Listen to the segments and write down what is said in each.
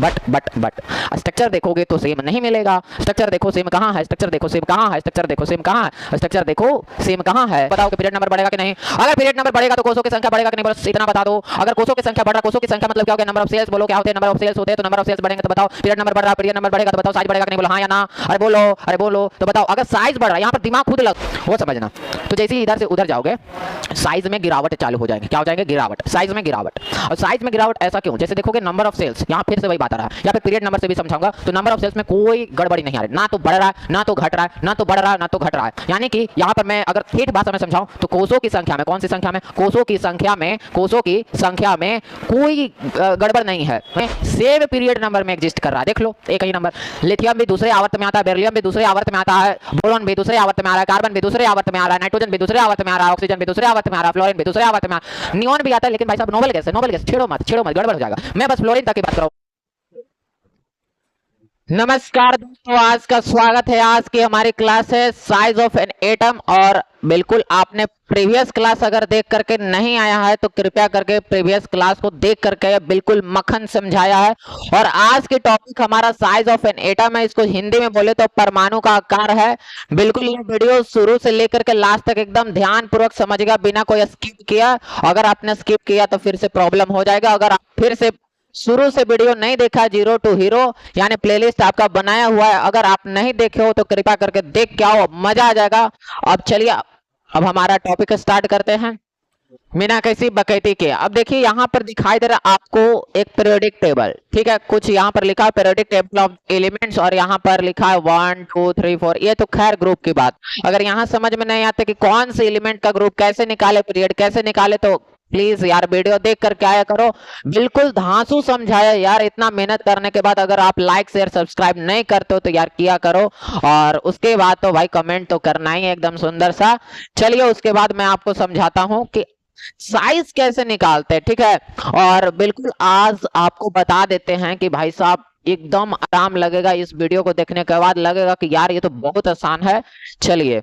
But structure देखोगे तो same नहीं मिलेगा। स्ट्रक्चर देखो सेम कहाँ है, स्ट्रक्चर देखो सेम कहाँ है, स्ट्रक्चर देखो सेम कहाँ है, स्ट्रक्चर देखो सेम कहाँ है। बताओ कि पीरियड नंबर बढ़ेगा कि नहीं। अगर पीरियड नंबर बढ़ेगा तो कोषों की संख्या बढ़ेगा कि नहीं, बस इतना बता दो। अगर कोषों की संख्या बढ़ रहा, कोषों की संख्या मतलब क्या हो गया, नंबर ऑफ सेल्स। बोलो क्या होते हैं, नंबर ऑफ सेल्स होते हैं। तो नंबर ऑफ सेल्स बढ़ेंगे तो बताओ पीरियड नंबर बढ़ रहा, पीरियड नंबर बढ़ेगा तो बताओ साइज बढ़ेगा कि नहीं, बोलो हाँ या ना। अरे बोलो तो बताओ। अगर साइज बढ़ रहा है, यहाँ पर दिमाग खुद लग वो समझना। तो जैसे ही इधर से उधर जाओगे साइज में गिरावट चालू हो जाएगी। क्या हो जाएंगे, गिरावट, साइज में गिरावट। और साइज में गिरावट ऐसा क्यों, जैसे देखोगे नंबर ऑफ सेल्स, यहाँ फिर से वही बात आ रहा है, यहाँ पे पीरियड नंबर से भी समझाऊंगा। तो नंबर ऑफ सेल्स में कोई गड़बड़ी नहीं आ रही, ना तो बढ़ रहा है ना तो घट रहा है, ना तो बढ़ रहा है ना तो घट रहा है। यानी कि यहाँ पर मैं अगर ठेठ भाषा में समझाऊं तो कोषों की संख्या में, कौन सी संख्या में, कोषों की संख्या में, कोषों की संख्या में कोई गड़बड़ नहीं है। सेम पीरियड नंबर में एग्जिस्ट कर रहा है। देख लो एक ही नंबर। लिथियम भी दूसरे आवर्त में आता है, बेरिलियम भी दूसरे आवर्त में आता है, बोरॉन भी दूसरे आवर्त में आ रहा है, कार्बन भी दूसरे आवर्त में आ रहा है, नाइट्रोजन भी दूसरे आवर्त में आ रहा है, ऑक्सीजन भी दूसरे आवर्त में आ रहा है, फ्लोरीन भी दूसरे आवर्त में आ रहा है, नियॉन भी आता है। लेकिन भाई साहब नोबेल गैस है, नोबेल गैस छेड़ो मत गड़बड़ हो जाएगा। मैं बस फ्लोरीन तक की बात कर रहा हूं। नमस्कार दोस्तों, आज का स्वागत है। आज की हमारी क्लास है साइज ऑफ एन एटम। और बिल्कुल आपने प्रीवियस क्लास अगर देख करके नहीं आया है तो कृपया करके प्रीवियस क्लास को देख करके बिल्कुल मक्खन समझाया है। और आज की टॉपिक हमारा साइज ऑफ एन एटम है। इसको हिंदी में बोले तो परमाणु का आकार है। बिल्कुल ये वीडियो शुरू से लेकर के लास्ट तक एकदम ध्यान पूर्वक समझिएगा, बिना कोई स्किप किया। अगर आपने स्किप किया तो फिर से प्रॉब्लम हो जाएगा। अगर आप फिर से शुरू से वीडियो नहीं देखा, जीरो टू हीरो यानी प्लेलिस्ट आपका बनाया हुआ है, अगर आप नहीं देखे हो तो कृपया करके देख के आओ, मजा आ जाएगा। अब चलिए अब हमारा टॉपिक स्टार्ट करते हैं बिना किसी बकैती के। अब देखिए यहाँ पर दिखाई दे रहा है आपको एक पीरियोडिक टेबल, ठीक है। कुछ यहाँ पर लिखा है पीरियोडिक टेबल ऑफ एलिमेंट्स, और यहाँ पर लिखा है 1 2 3 4। ये तो खैर ग्रुप की बात। अगर यहाँ समझ में नहीं आता कि कौन से एलिमेंट का ग्रुप कैसे निकाले, पीरियड कैसे निकाले, तो प्लीज यार वीडियो देख करके आया करो। बिल्कुल धांसू समझाया यार। इतना मेहनत करने के बाद अगर आप लाइक शेयर सब्सक्राइब नहीं करते हो तो यार किया करो। और उसके बाद तो भाई कमेंट तो करना ही है एकदम सुंदर सा। चलिए उसके बाद मैं आपको समझाता हूँ कि साइज कैसे निकालते हैं, ठीक है। और बिल्कुल आज आपको बता देते हैं कि भाई साहब एकदम आराम लगेगा। इस वीडियो को देखने के बाद लगेगा कि यार ये तो बहुत आसान है। चलिए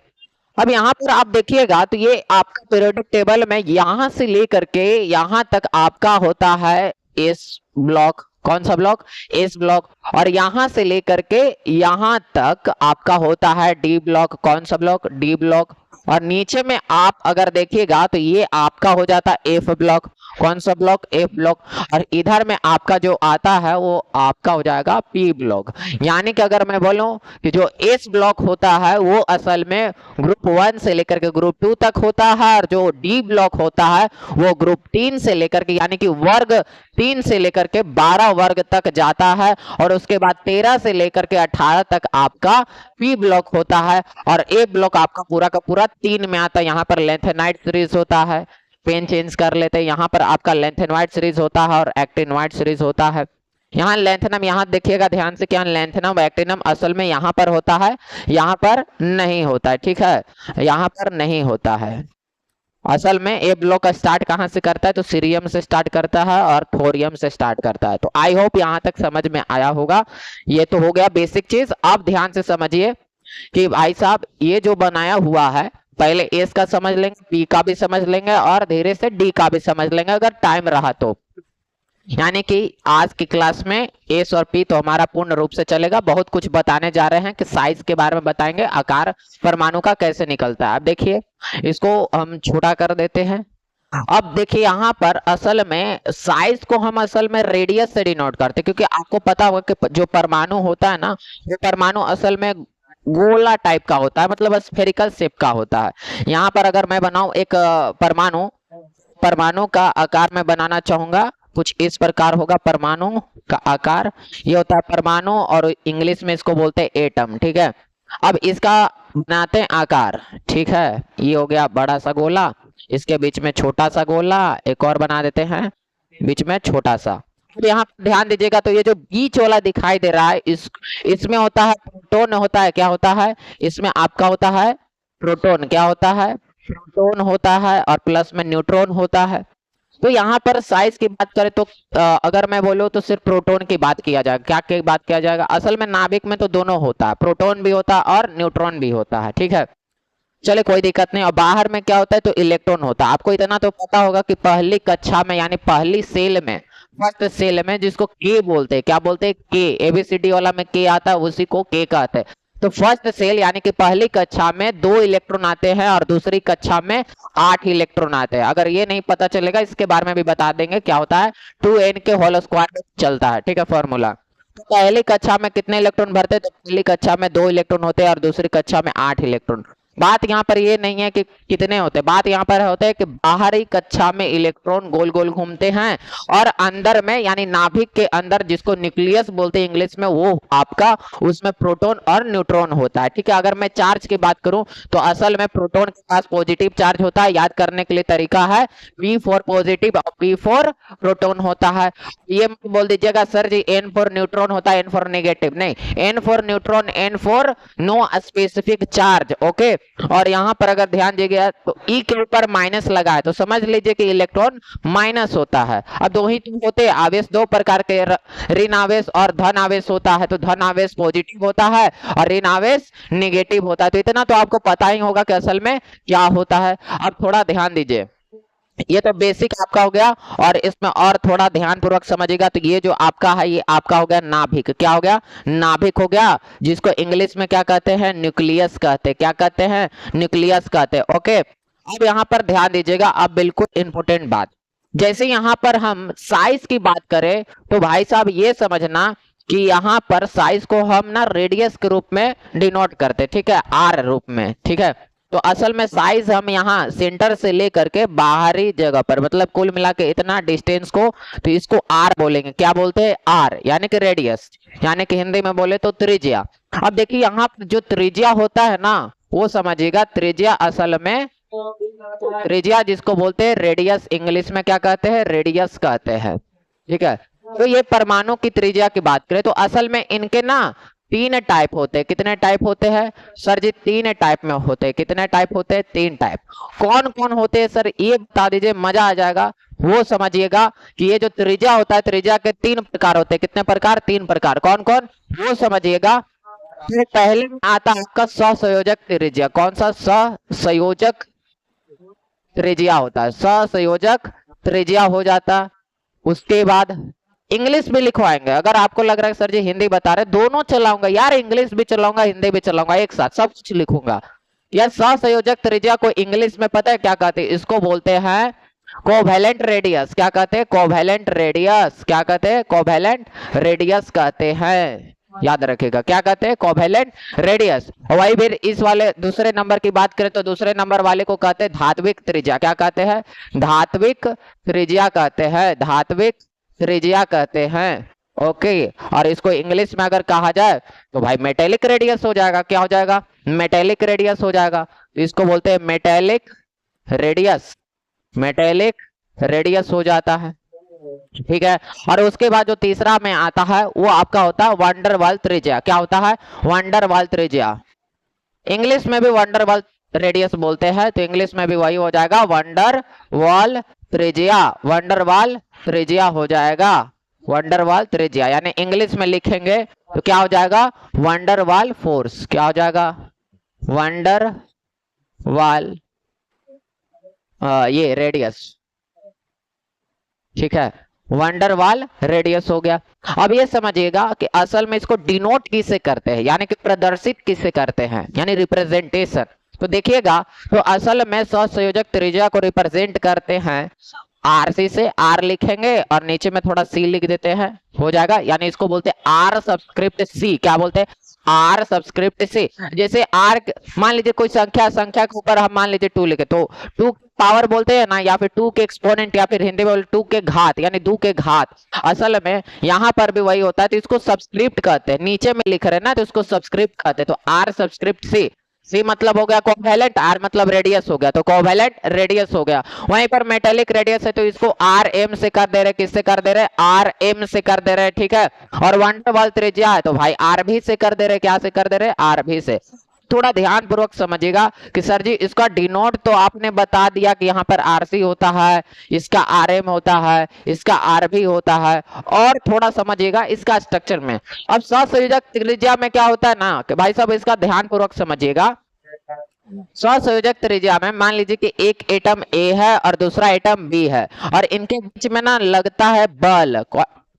अब यहाँ पर आप देखिएगा तो ये आपका पीरियोडिक टेबल में यहां से लेकर के यहां तक आपका होता है एस ब्लॉक। कौन सा ब्लॉक, एस ब्लॉक। और यहां से लेकर के यहां तक आपका होता है डी ब्लॉक। कौन सा ब्लॉक, डी ब्लॉक। और नीचे में आप अगर देखिएगा तो ये आपका हो जाता है एफ ब्लॉक। कौन सा ब्लॉक, एफ ब्लॉक। और इधर में आपका जो आता है वो आपका हो जाएगा पी ब्लॉक। यानी कि अगर मैं बोलूं कि जो एस ब्लॉक होता है वो असल में ग्रुप 1 से लेकर के ग्रुप 2 तक होता है, और जो डी ब्लॉक होता है वो ग्रुप 3 से लेकर के यानी कि वर्ग 3 से लेकर के 12 वर्ग तक जाता है। और उसके बाद 13 से लेकर के 18 तक आपका पी ब्लॉक होता है। और ए ब्लॉक आपका पूरा का पूरा 3 में आता है। यहाँ पर लेंथेनाइट सीरीज होता है, पेन चेंज कर लेते हैं। यहाँ पर आपका लेंथेनाइट सीरीज होता है और एक्टिनोइड सीरीज होता है। यहाँ लेंथेनम, यहाँ देखिएगा ध्यान से, क्या लेंथेनम एक्टिनम असल में यहाँ पर होता है, यहाँ पर नहीं होता है, ठीक है। यहाँ पर नहीं होता है। असल में ए ब्लॉक का स्टार्ट कहाँ से करता है, तो सीरियम से स्टार्ट करता है और थोरियम से स्टार्ट करता है। तो आई होप यहाँ तक समझ में आया होगा। ये तो हो गया बेसिक चीज। अब ध्यान से समझिए कि भाई साहब ये जो बनाया हुआ है, पहले एस का समझ लेंगे, पी का भी समझ लेंगे और धीरे से डी का भी समझ लेंगे अगर टाइम रहा तो। यानी कि आज की क्लास में एस और पी तो हमारा पूर्ण रूप से चलेगा। बहुत कुछ बताने जा रहे हैं कि साइज के बारे में बताएंगे, आकार परमाणु का कैसे निकलता है। अब देखिए इसको हम छोटा कर देते हैं। अब देखिए यहाँ पर असल में साइज को हम असल में रेडियस से डिनोट करते हैं, क्योंकि आपको पता होगा कि जो परमाणु होता है ना, वो परमाणु असल में गोला टाइप का होता है, मतलब स्फेरिकल शेप का होता है। यहाँ पर अगर मैं बनाऊं एक परमाणु का आकार मैं बनाना चाहूंगा, कुछ इस प्रकार होगा परमाणु का आकार। ये होता है परमाणु और इंग्लिश में इसको बोलते हैं एटम, ठीक है। अब इसका बनाते हैं आकार, ठीक है। ये हो गया बड़ा सा गोला, इसके बीच में छोटा सा गोला, एक और बना देते हैं बीच में छोटा सा। यहाँ ध्यान दीजिएगा तो ये जो बीच वाला दिखाई दे रहा है इसमें होता है प्रोटॉन होता है। क्या होता है इसमें आपका होता है प्रोटॉन। क्या होता है, प्रोटॉन होता है और प्लस में न्यूट्रॉन होता है। तो यहाँ पर साइज की बात करें तो अगर मैं बोलूँ तो सिर्फ प्रोटॉन की बात किया जाएगा। क्या की बात किया जाएगा, असल में नाभिक में तो दोनों होता है, प्रोटॉन भी होता है और न्यूट्रॉन भी होता है, ठीक है। चले कोई दिक्कत नहीं। और बाहर में क्या होता है, तो इलेक्ट्रॉन होता है। आपको इतना तो पता होगा कि पहली कक्षा में यानी पहली सेल में फर्स्ट सेल में, जिसको के बोलते हैं। क्या बोलते हैं? के। एबीसीडी वाला में के आता है, उसी को के कहते हैं। तो फर्स्ट सेल यानी कि पहली कक्षा में 2 इलेक्ट्रॉन आते हैं और दूसरी कक्षा में 8 इलेक्ट्रॉन आते हैं। अगर ये नहीं पता चलेगा, इसके बारे में भी बता देंगे क्या होता है। 2n के होल स्क्वायर चलता है, ठीक है फॉर्मूला। तो पहली कक्षा में कितने इलेक्ट्रॉन भरते हैं? तो पहली कक्षा में 2 इलेक्ट्रॉन होते हैं और दूसरी कक्षा में 8 इलेक्ट्रॉन। बात यहाँ पर ये नहीं है कि कितने होते हैं, बात यहाँ पर होता है कि बाहरी कक्षा में इलेक्ट्रॉन गोल गोल घूमते हैं और अंदर में यानी नाभिक के अंदर, जिसको न्यूक्लियस बोलते हैं इंग्लिश में, वो आपका उसमें प्रोटॉन और न्यूट्रॉन होता है, ठीक है। अगर मैं चार्ज की बात करूं तो असल में प्रोटॉन के पास पॉजिटिव चार्ज होता है। याद करने के लिए तरीका है P4 पॉजिटिव और P4 प्रोटॉन होता है। ये बोल दीजिएगा sir ji N for neutron होता है, N फॉर नेगेटिव नहीं, N for neutron, N for no specific charge, okay. और यहाँ पर अगर ध्यान दीजिएगा तो E के ऊपर माइनस लगा है, तो समझ लीजिए कि इलेक्ट्रॉन माइनस होता है। अब दो ही तो होते हैं आवेश, दो प्रकार के, ऋण आवेश और धन आवेश होता है। तो धन आवेश पॉजिटिव होता है और ऋण आवेश नेगेटिव होता है। तो इतना तो आपको पता ही होगा कि असल में क्या होता है। अब थोड़ा ध्यान दीजिए, ये तो बेसिक आपका हो गया और इसमें और थोड़ा ध्यान पूर्वक समझिएगा। तो ये जो आपका है, ये आपका हो गया नाभिक। क्या हो गया? नाभिक हो गया, जिसको इंग्लिश में क्या कहते हैं? न्यूक्लियस कहते हैं। क्या कहते हैं? न्यूक्लियस कहते हैं, ओके। अब यहाँ पर ध्यान दीजिएगा, अब बिल्कुल इंपॉर्टेंट बात, जैसे यहाँ पर हम साइज की बात करें तो भाई साहब ये समझना कि यहाँ पर साइज को हम ना रेडियस के रूप में डिनोट करते, ठीक है, आर रूप में, ठीक है। तो असल में साइज हम यहाँ सेंटर से लेकर के बाहरी जगह पर, मतलब कुल मिला के इतना डिस्टेंस को, तो इसको आर बोलेंगे। क्या बोलते हैं? आर, यानी कि रेडियस, यानी कि हिंदी में बोले तो त्रिज्या। अब देखिए यहाँ जो त्रिज्या होता है ना, वो समझिएगा, त्रिज्या असल में, त्रिज्या जिसको बोलते हैं रेडियस, इंग्लिश में क्या कहते हैं? रेडियस कहते हैं, ठीक है। तो ये परमाणु की त्रिज्या की बात करें तो असल में इनके ना 3 टाइप होते हैं। कितने टाइप होते हैं सर जी? 3 टाइप में होते हैं। कितने टाइप होते हैं? 3 टाइप। कौन कौन होते हैं सर, ये बता दीजिए, मजा आ जाएगा। वो समझिएगा कि ये जो त्रिज्या होता है, त्रिज्या के 3 प्रकार होते हैं। कितने प्रकार? 3 प्रकार। कौन कौन? वो समझिएगा। फिर पहले आता है आपका सहसंयोजक त्रिज्या। कौन सा? सहसंयोजक त्रिज्या होता है, सहसंयोजक त्रिज्या हो जाता। उसके बाद इंग्लिश भी लिखवाएंगे। अगर आपको लग रहा है सर जी हिंदी बता रहे, दोनों चलाऊंगा यार, इंग्लिश भी चलाऊंगा हिंदी भी चलाऊंगा, एक साथ सब कुछ लिखूंगा। यार सहसंयोजक त्रिज्या को इंग्लिश में पता है क्या कहते हैं? इसको बोलते हैं कोवैलेंट रेडियस। क्या कहते हैं? Covalent radius. क्या कहते हैं? कोवैलेंट रेडियस कहते हैं, याद रखिएगा। क्या कहते हैं? Covalent radius. वही फिर इस वाले दूसरे नंबर की बात करें तो दूसरे नंबर वाले को कहते हैं धात्विक त्रिज्या। क्या कहते हैं? धात्विक त्रिज्या कहते हैं, धात्विक त्रिज्या कहते हैं, ओके। और इसको इंग्लिश में अगर कहा जाए तो भाई मेटेलिक रेडियस हो जाएगा। क्या हो जाएगा? मेटेलिक रेडियस हो जाएगा। तो इसको बोलते हैं मेटेलिक रेडियस, मेटेलिक रेडियस हो जाता है, ठीक है। और उसके बाद जो तीसरा में आता है वो आपका होता है वंडर वाल त्रिज्या। क्या होता है? वंडर वाल त्रिज्या। इंग्लिश में भी वंडर वाल रेडियस बोलते हैं, तो इंग्लिश में भी वही हो जाएगा, वंडर वाल त्रिज्या। वंडर वाल त्रिज्या हो जाएगा, वंडर वाल त्रिज्या। यानी इंग्लिश में लिखेंगे तो क्या हो जाएगा? वंडर वाल फोर्स। क्या हो जाएगा? वंडर वाल ये रेडियस, ठीक है, वंडर वाल रेडियस हो गया। अब ये समझिएगा कि असल में इसको डिनोट किससे करते हैं, यानी कि प्रदर्शित किससे करते हैं, यानी रिप्रेजेंटेशन। तो देखिएगा, तो असल में सहसंयोजक त्रिज्या को रिप्रेजेंट करते हैं आरसी से। आर लिखेंगे और नीचे में थोड़ा सी लिख देते हैं, हो जाएगा। यानी इसको बोलते हैं आर सबस्क्रिप्ट सी। क्या बोलते हैं? आर सबस्क्रिप्ट सी। जैसे आर, मान लीजिए कोई संख्या, संख्या के ऊपर हम मान लीजिए 2 लिखे, तो 2 पावर बोलते हैं ना, या फिर 2 के एक्सपोनेंट, या फिर हिंदी में बोलते 2 के घात, यानी 2 के घात। असल में यहाँ पर भी वही होता है, तो इसको सबस्क्रिप्ट कहते हैं। नीचे में लिख रहे हैं ना, तो इसको सबस्क्रिप्ट कहते हैं। तो आर सबस्क्रिप्ट सी। सी मतलब हो गया कोवैलेंट, आर मतलब रेडियस हो गया, तो कोवैलेंट रेडियस हो गया। वहीं पर मेटेलिक रेडियस है तो इसको आर एम से कर दे रहे। किससे कर दे रहे? आर एम से कर दे रहे, ठीक है। और वंडर वाल त्रिज्या है तो भाई आर भी से कर दे रहे। क्या से कर दे रहे? आर भी से। थोड़ा ध्यान पूर्वक समझिएगा कि सर जी इसका डिनोट तो आपने बता दिया कि यहाँ पर आरसी होता है, इसका आरएम होता है, इसका आरबी होता है, और थोड़ा समझिएगा इसका स्ट्रक्चर में। अब सहसंयोजक त्रिज्या में क्या होता है ना कि भाई साहब इसका ध्यान पूर्वक समझिएगा। सहसंयोजक त्रिज्या में मान लीजिए कि एक एटम ए है और दूसरा एटम बी है और इनके बीच में ना लगता है बल।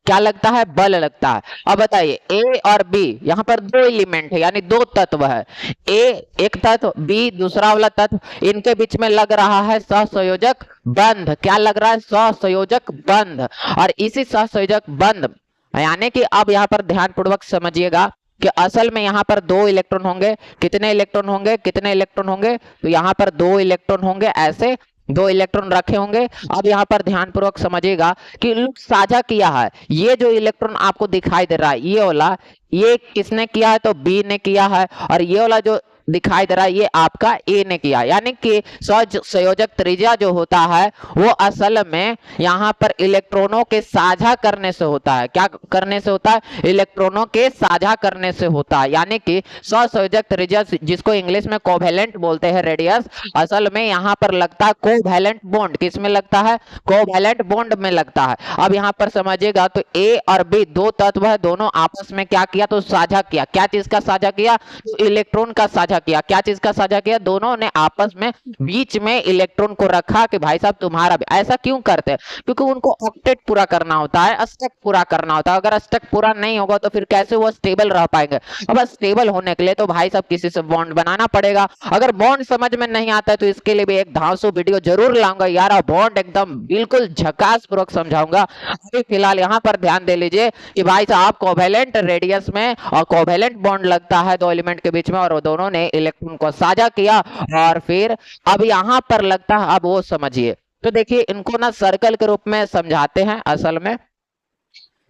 क्या लगता है? बल लगता है। अब बताइए ए और बी, यहाँ पर दो एलिमेंट है यानी दो तत्व है। ए एक तत्व, बी दूसरा वाला तत्व, इनके बीच में लग रहा है सहसंयोजक बंध। क्या लग रहा है? सहसंयोजक बंध। और इसी सहसंयोजक बंध यानी कि अब यहाँ पर ध्यान पूर्वक समझिएगा कि असल में यहाँ पर दो इलेक्ट्रॉन होंगे। कितने इलेक्ट्रॉन होंगे? कितने इलेक्ट्रॉन होंगे? तो यहाँ पर दो इलेक्ट्रॉन होंगे, ऐसे दो इलेक्ट्रॉन रखे होंगे। अब यहाँ पर ध्यान पूर्वक समझिएगा कि लोग साझा किया है। ये जो इलेक्ट्रॉन आपको दिखाई दे रहा है ये वाला, ये किसने किया है? तो बी ने किया है। और ये वाला जो दिखाई दे रहा है ये आपका ए ने किया। यानी कि सहसंयोजक त्रिज्या जो होता है वो असल में यहाँ पर इलेक्ट्रॉनों के साझा करने से होता है। क्या करने से होता है? इलेक्ट्रॉनों के साझा करने से होता है। यानी कि सहसंयोजक त्रिज्या जिसको इंग्लिश में कोवैलेंट बोलते हैं रेडियस, असल में यहाँ पर लगता है कोवैलेंट बॉन्ड। किस में लगता है? कोवैलेंट बॉन्ड में लगता है। अब यहाँ पर समझिएगा तो ए और बी दो तत्व है, दोनों आपस में क्या किया? तो साझा किया। क्या चीज का साझा किया? तो इलेक्ट्रॉन का साझा किया। क्या चीज का साझा किया? दोनों ने आपस में बीच में इलेक्ट्रॉन को रखा कि भाई साहब तुम्हारा भी। ऐसा क्यों करते हैं? क्योंकि उनको ऑक्टेट पूरा करना होता है, अष्टक पूरा करना होता है। अगर अष्टक पूरा नहीं होगा तो फिर कैसे वो स्टेबल रह पाएंगे? अब स्टेबल होने के लिए तो भाई साहब किसी से बॉन्ड बनाना पड़ेगा। अगर बॉन्ड समझ में नहीं आता है तो इसके लिए भी एक धांसू वीडियो जरूर लाऊंगा यार, बॉन्ड एकदम बिल्कुल झकास पूर्वक समझाऊंगा। अभी फिलहाल यहाँ पर ध्यान दे लीजिए कि भाई साहब कोवैलेंट रेडियस में और कोवैलेंट बॉन्ड लगता है दो एलिमेंट के बीच में, और दोनों ने इलेक्ट्रॉन को साझा किया और फिर अब यहाँ पर लगता है। अब वो समझिए, तो देखिए इनको ना सर्कल के रूप में समझाते हैं असल में।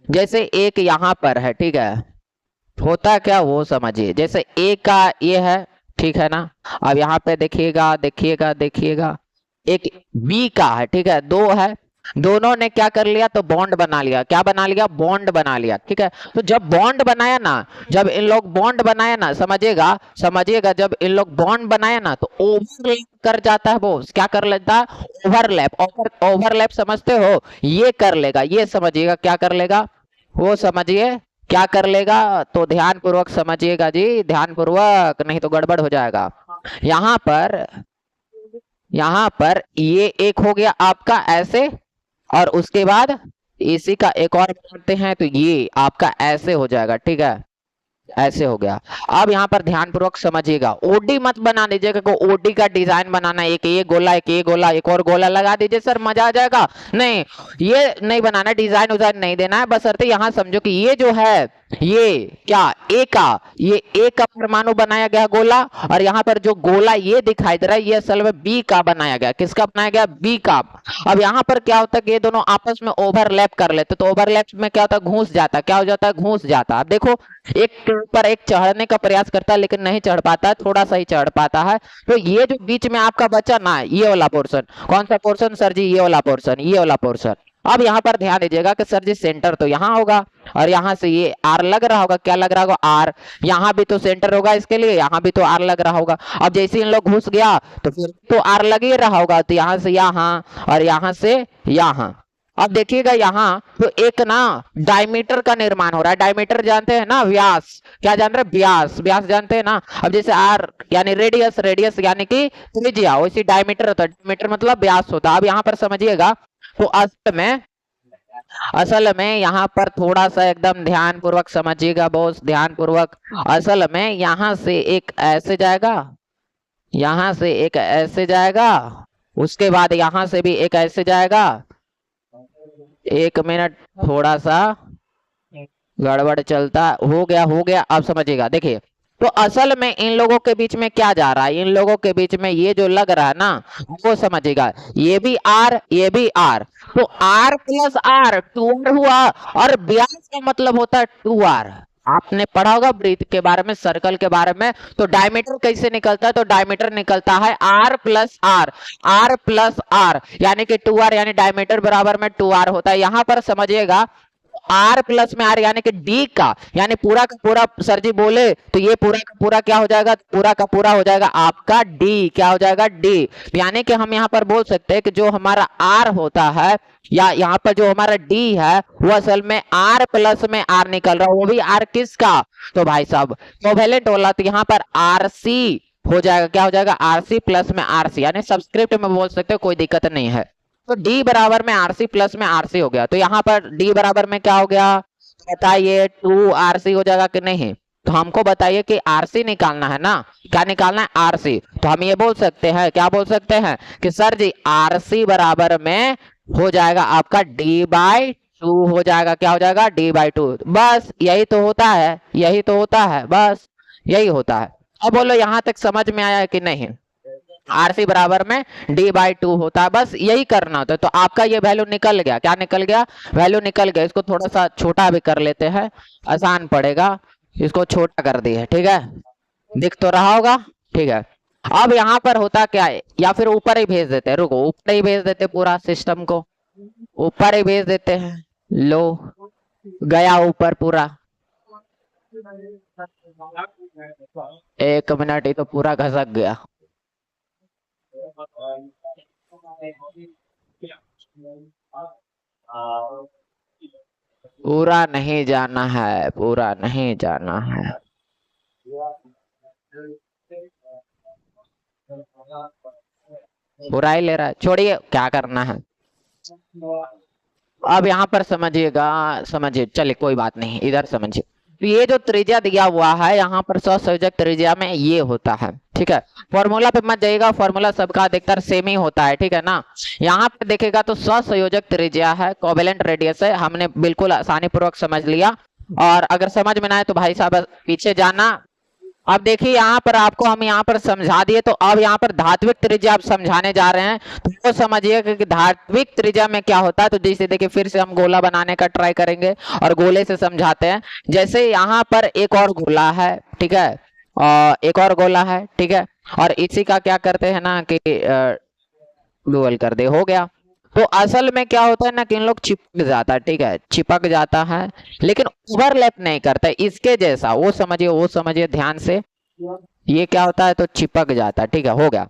जैसे एक यहाँ पर है, ठीक है, होता क्या वो समझिए। जैसे ए का ये है, ठीक है ना। अब यहाँ पे देखिएगा देखिएगा देखिएगा, एक बी का है, ठीक है, दो है। दोनों ने क्या कर लिया? तो बॉन्ड बना लिया। क्या बना लिया? बॉन्ड बना लिया, ठीक है। तो जब बॉन्ड बनाया ना, जब इन लोग बॉन्ड बनाया ना, समझिएगा समझिएगा, जब इन लोग बॉन्ड बनाया ना तो ओवरलैप कर जाता है। वो क्या कर लेता है? ओवरलैप। ओवरलैप समझते हो? ये कर लेगा, ये समझिएगा क्या कर लेगा वो समझिए क्या कर लेगा। तो ध्यान पूर्वक समझिएगा जी, ध्यान पूर्वक, नहीं तो गड़बड़ हो जाएगा। यहाँ पर ये एक हो गया आपका ऐसे, और उसके बाद इसी का एक और बनाते हैं तो ये आपका ऐसे हो जाएगा, ठीक है, ऐसे हो गया। अब यहाँ पर ध्यान पूर्वक समझिएगा, ओडी मत बना दीजिएगा कि ओडी का डिजाइन बनाना, एक ये गोला एक ये गोला एक और गोला लगा दीजिए सर मजा आ जाएगा। नहीं, ये नहीं बनाना, डिजाइन उजाइन नहीं देना है। बस अर्थ यहाँ समझो कि ये जो है ये क्या ए का, ये ए का परमाणु बनाया गया गोला, और यहाँ पर जो गोला ये दिखाई दे रहा है ये असल में बी का बनाया गया। किसका बनाया गया? बी का। अब यहाँ पर क्या होता है कि ये दोनों आपस में ओवरलैप कर लेते, तो ओवरलैप में क्या होता है? घूस जाता। क्या हो जाता है? घूस जाता। अब देखो एक के ऊपर एक चढ़ने का प्रयास करता है लेकिन नहीं चढ़ पाता है, थोड़ा सा ही चढ़ पाता है। तो ये जो बीच में आपका बचा ना, ये वाला पोर्शन, कौन सा पोर्शन सर जी? ये वाला पोर्शन, ये वाला पोर्शन। अब यहाँ पर ध्यान दीजिएगा कि सर जी सेंटर तो यहाँ होगा और यहाँ से ये आर लग रहा होगा। क्या लग रहा होगा? आर। यहाँ भी तो सेंटर होगा इसके लिए, यहाँ भी तो आर लग रहा होगा। अब जैसे इन लोग घुस गया तो फिर तो आर लग ही रहा होगा, तो यहाँ से यहाँ और यहाँ से यहाँ। अब देखिएगा यहाँ तो एक ना डायमीटर का निर्माण हो रहा है। डायमीटर जानते हैं ना? व्यास। क्या जान रहे? व्यास। व्यास जानते हैं ना? अब जैसे आर यानी रेडियस, रेडियस यानी कि त्रिज्या, वैसे डायमीटर होता है। डायमीटर मतलब व्यास होता है। अब यहाँ पर समझिएगा तो असल में यहाँ पर थोड़ा सा एकदम ध्यान पूर्वक समझिएगा, बहुत ध्यान पूर्वक। असल में यहाँ से एक ऐसे जाएगा, यहाँ से एक ऐसे जाएगा, उसके बाद यहाँ से भी एक ऐसे जाएगा। एक मिनट, थोड़ा सा गड़बड़ चलता, हो गया हो गया। अब समझिएगा, देखिए तो असल में इन लोगों के बीच में क्या जा रहा है? इन लोगों के बीच में ये जो लग रहा है ना वो समझिएगा, ये भी आर ये भी आर, तो आर प्लस आर 2r हुआ, और व्यास का मतलब होता है 2r। आपने पढ़ा होगा वृत्त के बारे में, सर्कल के बारे में। तो डायमीटर कैसे निकलता है? तो डायमीटर निकलता है R plus R, R plus R यानी कि 2r, यानी डायमीटर बराबर में 2r होता है। यहां पर समझिएगा आर प्लस में आर यानी कि डी का, यानी पूरा का पूरा सर जी बोले तो ये पूरा का पूरा क्या हो जाएगा? पूरा का पूरा हो जाएगा आपका डी। क्या हो जाएगा? डी। यानी कि हम यहाँ पर बोल सकते हैं कि जो हमारा आर होता है या यहाँ पर जो हमारा डी है वो असल में आर प्लस में आर निकल रहा है। वो भी आर किसका? तो भाई साहब कोवेलेंट वाला, तो यहाँ पर आर सी हो जाएगा, क्या हो जाएगा, आरसी प्लस में आरसी, यानी सबस्क्रिप्ट में बोल सकते हो, कोई दिक्कत नहीं है। तो डी बराबर में आरसी प्लस में आरसी हो गया। तो यहाँ पर डी बराबर में क्या हो गया बताइए, 2 आरसी हो जाएगा कि नहीं। तो हमको बताइए कि आरसी निकालना है ना, क्या निकालना है, आरसी। तो हम ये बोल सकते हैं, क्या बोल सकते हैं कि सर जी आरसी बराबर में हो जाएगा आपका d/2 हो जाएगा, क्या हो जाएगा, d/2। बस यही तो होता है, यही तो होता है, बस यही होता है। अब बोलो यहाँ तक समझ में आया है कि नहीं। आरसी बराबर में d/2 होता है, बस यही करना होता है। तो आपका ये वैल्यू निकल गया, क्या निकल गया, वैल्यू निकल गया। इसको थोड़ा सा छोटा भी कर लेते हैं, आसान पड़ेगा। इसको छोटा कर दिए, ठीक है, दिख तो रहा होगा, ठीक है। अब यहाँ पर होता क्या है, या फिर ऊपर ही भेज देते हैं, रुको ऊपर ही भेज देते पूरा सिस्टम को, ऊपर ही भेज देते हैं। लो गया ऊपर पूरा, 1 मिनट, ही तो पूरा घसक गया। पूरा नहीं जाना है, पूरा नहीं जाना है। पूरा ही ले रहा है, छोड़िए क्या करना है। अब यहाँ पर समझिएगा, समझिए, चलिए कोई बात नहीं, इधर समझिए। तो ये जो त्रिज्या दिया हुआ है यहाँ पर सहसंयोजक त्रिज्या में ये होता है, ठीक है। फॉर्मूला पे मत जाइएगा, फॉर्मूला सबका अधिकतर सेम ही होता है, ठीक है ना। यहाँ पे देखेगा तो सहसंयोजक त्रिज्या है, कोवेलेंट रेडियस है, हमने बिल्कुल आसानी पूर्वक समझ लिया। और अगर समझ में ना आए तो भाई साहब पीछे जाना। अब देखिए यहाँ पर आपको हम यहाँ पर समझा दिए, तो अब यहाँ पर धात्विक त्रिज्या आप समझाने जा रहे हैं। तो वो समझिए कि धात्विक त्रिज्या में क्या होता है। तो जैसे देखिए फिर से हम गोला बनाने का ट्राई करेंगे और गोले से समझाते हैं। जैसे यहाँ पर एक और गोला है, ठीक है, और एक और गोला है, ठीक है, और इसी का क्या करते हैं ना कि डुअल कर दे, हो गया। तो असल में क्या होता है ना कि इन लोग चिपक जाता है, ठीक है, चिपक जाता है, लेकिन ओवरलैप नहीं करता है, इसके जैसा, वो समझिए, वो समझिए ध्यान से। ये क्या होता है, तो चिपक जाता है, ठीक है, हो गया।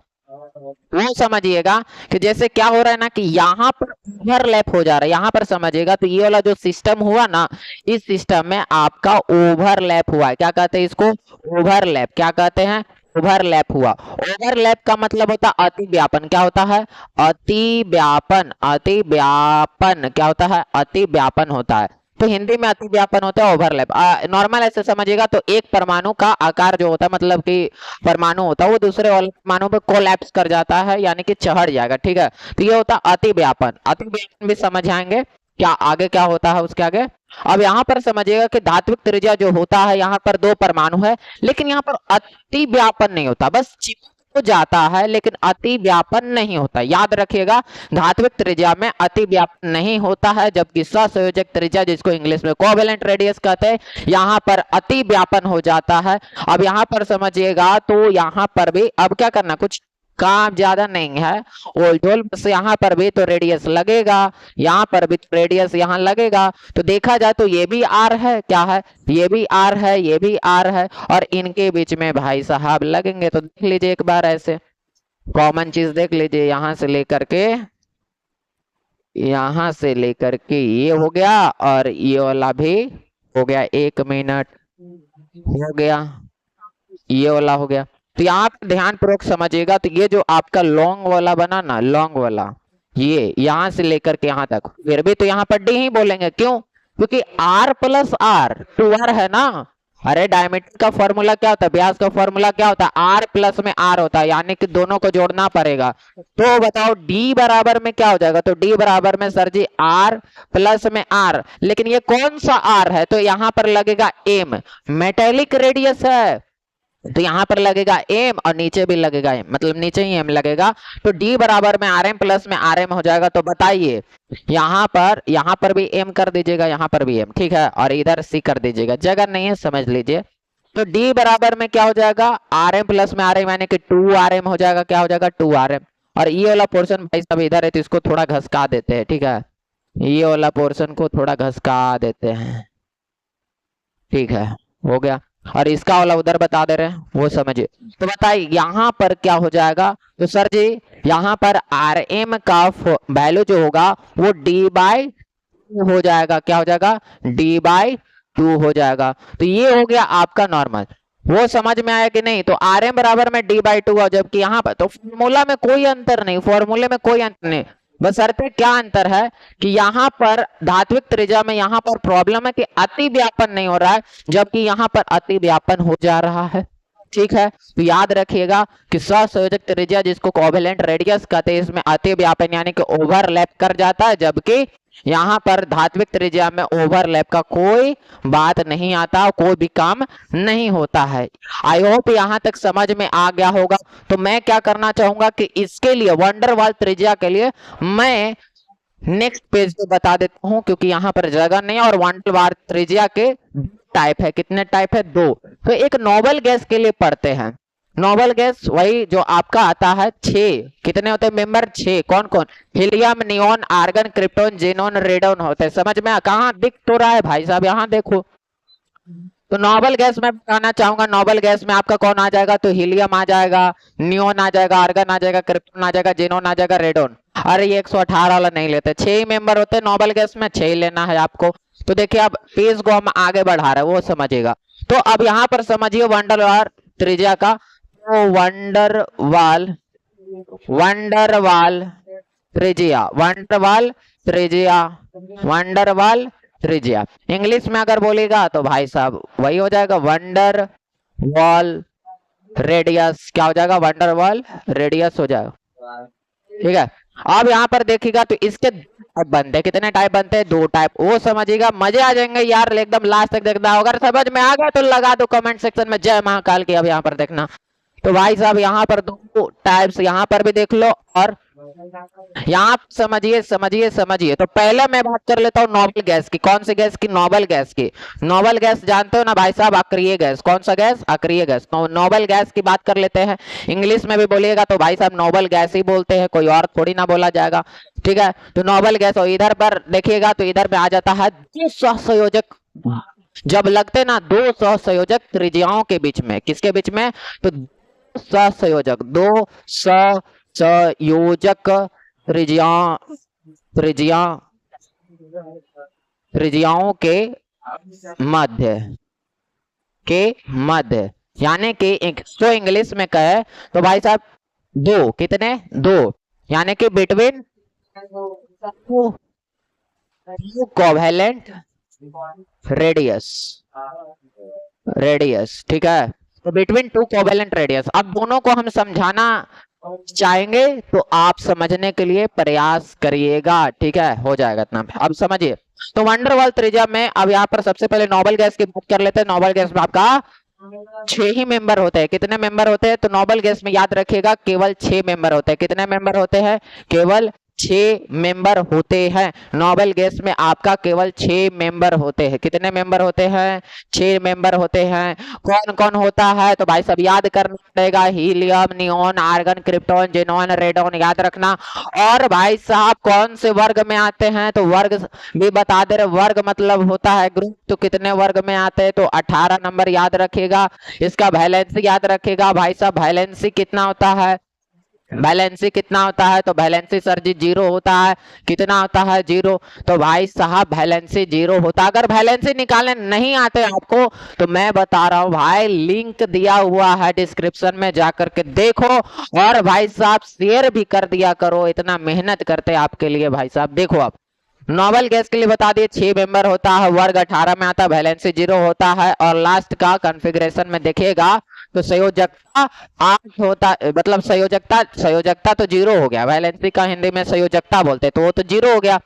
वो समझिएगा कि जैसे क्या हो रहा है ना कि यहाँ पर ओवरलैप हो जा रहा है, यहाँ पर समझिएगा। तो ये वाला जो सिस्टम हुआ ना, इस सिस्टम में आपका ओवरलैप हुआ है, क्या कहते हैं इसको, ओवरलैप, क्या कहते हैं, ओवरलैप हुआ। ओवरलैप का मतलब होता है अति व्यापन, क्या होता है, अति व्यापन, अति व्यापन, क्या होता है, अति व्यापन होता है। तो हिंदी में अति व्यापन होता है ओवरलैप। नॉर्मल ऐसे समझिएगा तो एक परमाणु का आकार जो होता है, मतलब कि परमाणु होता है वो दूसरे वाले परमाणु पे कोलैप्स कर जाता है, यानी कि चढ़ जाएगा, ठीक है। तो ये होता है अति व्यापन। अति व्यापन भी समझ आएंगे, क्या आगे क्या होता है उसके आगे। अब यहाँ पर समझिएगा कि धात्विक त्रिज्या जो होता है, यहाँ पर 2 परमाणु है, लेकिन यहाँ पर अति व्यापन नहीं होता, बस चिपक तो जाता है, लेकिन अति व्यापन नहीं होता। याद रखिएगा, धात्विक त्रिज्या में अति व्यापन नहीं होता है, जबकि सहसंयोजक त्रिज्या, जिसको इंग्लिश में कोवेलेंट रेडियस कहते हैं, यहाँ पर अति व्यापन हो जाता है। अब यहाँ पर समझिएगा, तो यहाँ पर भी अब क्या करना, कुछ काम ज्यादा नहीं है, ओल्डोल बस यहाँ पर भी तो रेडियस लगेगा, यहाँ पर भी तो रेडियस यहाँ लगेगा। तो देखा जाए तो ये भी आर है, क्या है, ये भी आर है, ये भी आर है, और इनके बीच में भाई साहब लगेंगे। तो देख लीजिए एक बार ऐसे कॉमन चीज देख लीजिए, यहां से लेकर के, यहां से लेकर के ये हो गया, और ये वाला भी हो गया, 1 मिनट हो गया, ये वाला हो गया। तो यहाँ पे ध्यान पूर्वक समझिएगा। तो ये जो आपका लॉन्ग वाला बना ना, लॉन्ग वाला, ये यहां से लेकर के यहाँ तक, फिर भी तो यहाँ पर डी ही बोलेंगे, क्यों, क्योंकि आर प्लस आर 2r है ना। अरे डायमीटर का फॉर्मूला क्या होता है, व्यास का फॉर्मूला क्या होता है, आर प्लस में आर होता है, यानी कि दोनों को जोड़ना पड़ेगा। तो बताओ डी बराबर में क्या हो जाएगा, तो डी बराबर में सर जी आर प्लस में आर, लेकिन ये कौन सा आर है, तो यहाँ पर लगेगा एम, मेटेलिक रेडियस है, तो यहाँ पर लगेगा एम और नीचे भी लगेगा एम, मतलब नीचे ही एम लगेगा। तो डी बराबर में आर एम प्लस में आर एम हो जाएगा। तो बताइए यहाँ पर भी एम कर दीजिएगा, यहाँ पर भी एम, ठीक है, और इधर सी कर दीजिएगा, जगह नहीं है समझ लीजिए। तो डी बराबर में क्या हो जाएगा, आर एम प्लस में आर एम, यानी कि 2r m हो जाएगा, क्या हो जाएगा 2r m। और ये वाला पोर्शन भाई साहब इधर है, तो इसको थोड़ा घसका देते हैं, ठीक है, ये वाला पोर्शन को थोड़ा घसका देते हैं, ठीक है, हो गया। और इसका वाला उधर बता दे रहे हैं, वो समझिए। तो बताइए यहाँ पर क्या हो जाएगा, तो सर जी यहाँ पर आर एम का वैल्यू जो होगा वो d/2 हो जाएगा, क्या हो जाएगा, d/2 हो जाएगा। तो ये हो गया आपका नॉर्मल। वो समझ में आया कि नहीं? तो आर एम बराबर में डी बाई टू, जबकि यहाँ पर तो फॉर्मूला में कोई अंतर नहीं, फॉर्मूले में कोई अंतर नहीं, बशर्ते क्या अंतर है कि यहाँ पर धात्विक त्रिज्या में यहाँ पर प्रॉब्लम है कि अति व्यापन नहीं हो रहा है, जबकि यहाँ पर अति व्यापन हो जा रहा है। ठीक है, तो याद रखिएगा कि सहसंयोजक त्रिज्या जिसको कोवेलेंट रेडियस कहते हैं, इसमें अति व्यापन यानी कि ओवरलैप कर जाता है, जबकि यहाँ पर धात्विक त्रिज्या में ओवरलैप का कोई बात नहीं आता, कोई भी काम नहीं होता है। आई होप यहाँ तक समझ में आ गया होगा। तो मैं क्या करना चाहूंगा कि इसके लिए वंडर वाल त्रिज्या के लिए मैं नेक्स्ट पेज पे बता देता हूं, क्योंकि यहाँ पर जगह नहीं है। और वंडर वाल त्रिज्या के टाइप है, कितने टाइप है? 2। तो एक नोबल गैस के लिए पढ़ते हैं। नोबल गैस वही जो आपका आता है 6, कितने होते हैं मेंबर? 6। कौन कौन? Helium, neon, argon, krypton, xenon, radon होते हैं। समझ में कहाँ दिख तो रहा है भाई साहब? यहाँ देखो। तो नोबल गैस में बताना चाहूंगा, नोबल गैस में आपका कौन आ जाएगा? तो हीलियम आ जाएगा, नियोन आ जाएगा, आर्गन आ जाएगा, क्रिप्टॉन आ जाएगा, जेनॉन आ जाएगा, रेडॉन। अरे ये 118 वाला नहीं लेते, 6 ही मेंबर होते हैं नोबल गैस में, 6 ही लेना है आपको। तो देखिए अब पेज को हम आगे बढ़ा रहे हैं, वो समझिएगा। तो अब यहाँ पर समझिए वंडर वाल त्रिज्या का। तो वंडर वाल त्रिज्या, वंडर वाल त्रिज्या, वंडर वाल त्रिज्या इंग्लिश में अगर बोलेगा तो भाई साहब वही हो जाएगा वंडर वाल रेडियस। क्या हो जाएगा? वंडर वाल रेडियस हो जाएगा। ठीक है, अब यहाँ पर देखिएगा तो इसके टाइप बनते हैं। कितने टाइप बनते हैं? 2 टाइप। वो समझिएगा, मजे आ जाएंगे यार, एकदम लास्ट तक देखना। अगर समझ में आ गया तो लगा दो कमेंट सेक्शन में जय महाकाल की। अब यहाँ पर देखना तो भाई साहब यहाँ पर 2 टाइप्स यहाँ पर भी देख लो, और यहाँ समझिए। तो पहले मैं बात कर लेता हूँ नोबल गैस की। कौन सी गैस की? नोबल गैस की। नोबल गैस जानते हो ना भाई साहब? अक्रिय गैस। कौन सा गैस? अक्रिय गैस। नोबल गैस की बात कर लेते हैं। इंग्लिश में भी बोलिएगा तो भाई साहब नोबल गैस ही बोलते हैं, कोई और थोड़ी ना बोला जाएगा। ठीक है, तो नोबल गैस। और इधर पर देखिएगा तो इधर पे आ जाता है 2 सहसंयोजक। जब लगते ना 2 सहसंयोजक त्रिज्याओं के बीच में, किसके बीच में? तो सहसंयोजक, 2 सहसंयोजक त्रिज्याओं के मध्य यानी कि तो इंग्लिश में कहे तो भाई साहब 2, कितने? 2 यानी कि बिटवीन कोवेलेंट रेडियस। ठीक है, तो बिटवीन 2 कोवेलेंट रेडियस। अब दोनों को हम समझाना चाहेंगे तो आप समझने के लिए प्रयास करिएगा। ठीक है, हो जाएगा इतना। अब समझिए तो वंडर वाल त्रिज्या में अब यहाँ पर सबसे पहले नोबल गैस की बात कर लेते हैं। नोबल गैस में आपका 6 ही मेंबर होते हैं। कितने मेंबर होते हैं? तो नोबल गैस में याद रखिएगा केवल 6 मेंबर होते हैं। कितने मेंबर होते हैं? केवल 6 मेंबर होते हैं। नोबल गैस में आपका केवल 6 मेंबर होते हैं। कितने मेंबर होते हैं? 6 मेंबर होते हैं। कौन कौन होता है? तो भाई सब याद करना पड़ेगा, helium, neon, argon, krypton, xenon, radon, याद रखना। और भाई साहब कौन से वर्ग में आते हैं? तो वर्ग भी बता दे रहे, वर्ग मतलब होता है ग्रुप। तो कितने वर्ग में आते हैं? तो 18 नंबर याद रखिएगा। इसका वैलेंसी याद रखिएगा भाई साहब, वैलेंसी कितना होता है? बैलेंसी कितना होता है? तो बैलेंसी सर जी 0 होता है। कितना होता है? 0। तो भाई साहब बैलेंसी 0 होता है। अगर बैलेंसी निकालने नहीं आते आपको तो मैं बता रहा हूं भाई, लिंक दिया हुआ है डिस्क्रिप्शन में, जाकर के देखो। और भाई साहब शेयर भी कर दिया करो, इतना मेहनत करते आपके लिए भाई साहब। देखो आप नोबल गैस के लिए बता दिए 6 मेंबर होता है, वर्ग 18 में आता है, बैलेंसी 0 होता है। और लास्ट का कॉन्फ़िगरेशन में देखिएगा तो संयोजकता 8 होता, मतलब संयोजकता तो 0 हो गया। वैलेंसी का हिंदी में संयोजकता बोलते हैं, तो वो तो 0 हो गया।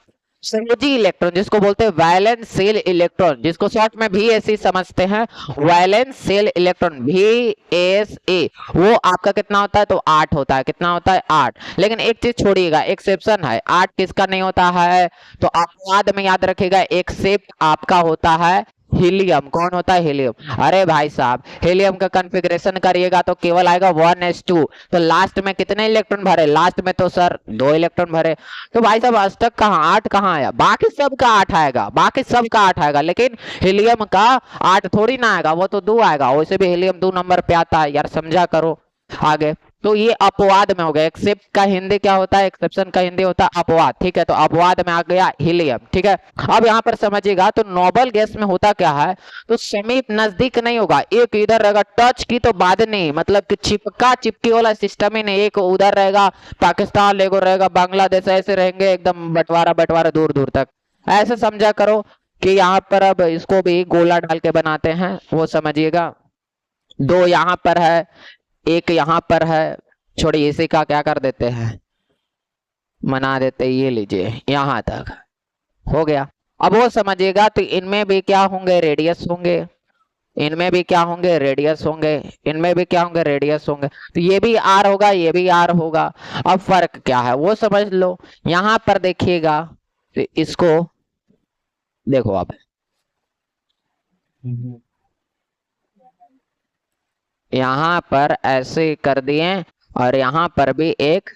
संयोजी इलेक्ट्रॉन जिसको बोलते हैं वैलेंस सेल इलेक्ट्रॉन, जिसको शॉर्ट में VSE समझते हैं, वैलेंस सेल इलेक्ट्रॉन VSE, वो आपका कितना होता है? तो 8 होता है। कितना होता है? 8। लेकिन एक चीज छोड़िएगा, एक्सेप्शन है। 8 किसका नहीं होता है? तो आप बाद में याद रखिएगा, एक्सेप्ट आपका होता है हीलियम। कौन होता है? हीलियम। अरे भाई साहब हीलियम का कॉन्फ़िगरेशन करिएगा तो केवल आएगा 1s2। तो लास्ट में कितने इलेक्ट्रॉन भरे? लास्ट में तो सर 2 इलेक्ट्रॉन भरे। तो भाई साहब अष्टक कहाँ? 8 कहाँ आया? बाकी सब का 8 आएगा, बाकी सब का 8 आएगा, लेकिन हीलियम का 8 थोड़ी ना आएगा, वो तो 2 आएगा। वैसे भी हीलियम 2 नंबर पे आता है यार, समझा करो। आगे तो ये अपवाद में हो गया। एक्सेप्ट का हिंदी क्या होता है? एक्सेप्शन का हिंदी होता है अपवाद। ठीक है, तो अपवाद में आ गया हीलियम। ठीक है, अब यहाँ पर समझिएगा, तो नोबल गैस में होता क्या है, तो समीप नजदीक नहीं होगा, एक इधर रहेगा, टच की तो बात नहीं, मतलब कि चिपका चिपकी वाला सिस्टम ही नहीं, एक उधर रहेगा पाकिस्तान, एगो रहेगा बांग्लादेश, ऐसे रहेंगे एकदम बंटवारा बंटवारा दूर दूर तक। ऐसे समझा करो कि यहाँ पर अब इसको भी गोला डाल के बनाते हैं, वो समझिएगा। दो यहाँ पर है, एक यहाँ पर है, छोड़िए इसी का क्या कर देते हैं, बना देते, ये लीजिए यहाँ तक हो गया। अब वो समझिएगा, तो इनमें भी क्या होंगे, रेडियस होंगे, इनमें भी क्या होंगे, रेडियस होंगे, इनमें भी क्या होंगे, रेडियस होंगे। तो ये भी आर होगा, ये भी आर होगा। अब फर्क क्या है वो समझ लो। यहाँ पर देखिएगा, तो इसको देखो आप, यहाँ पर ऐसे कर दिए और यहाँ पर भी एक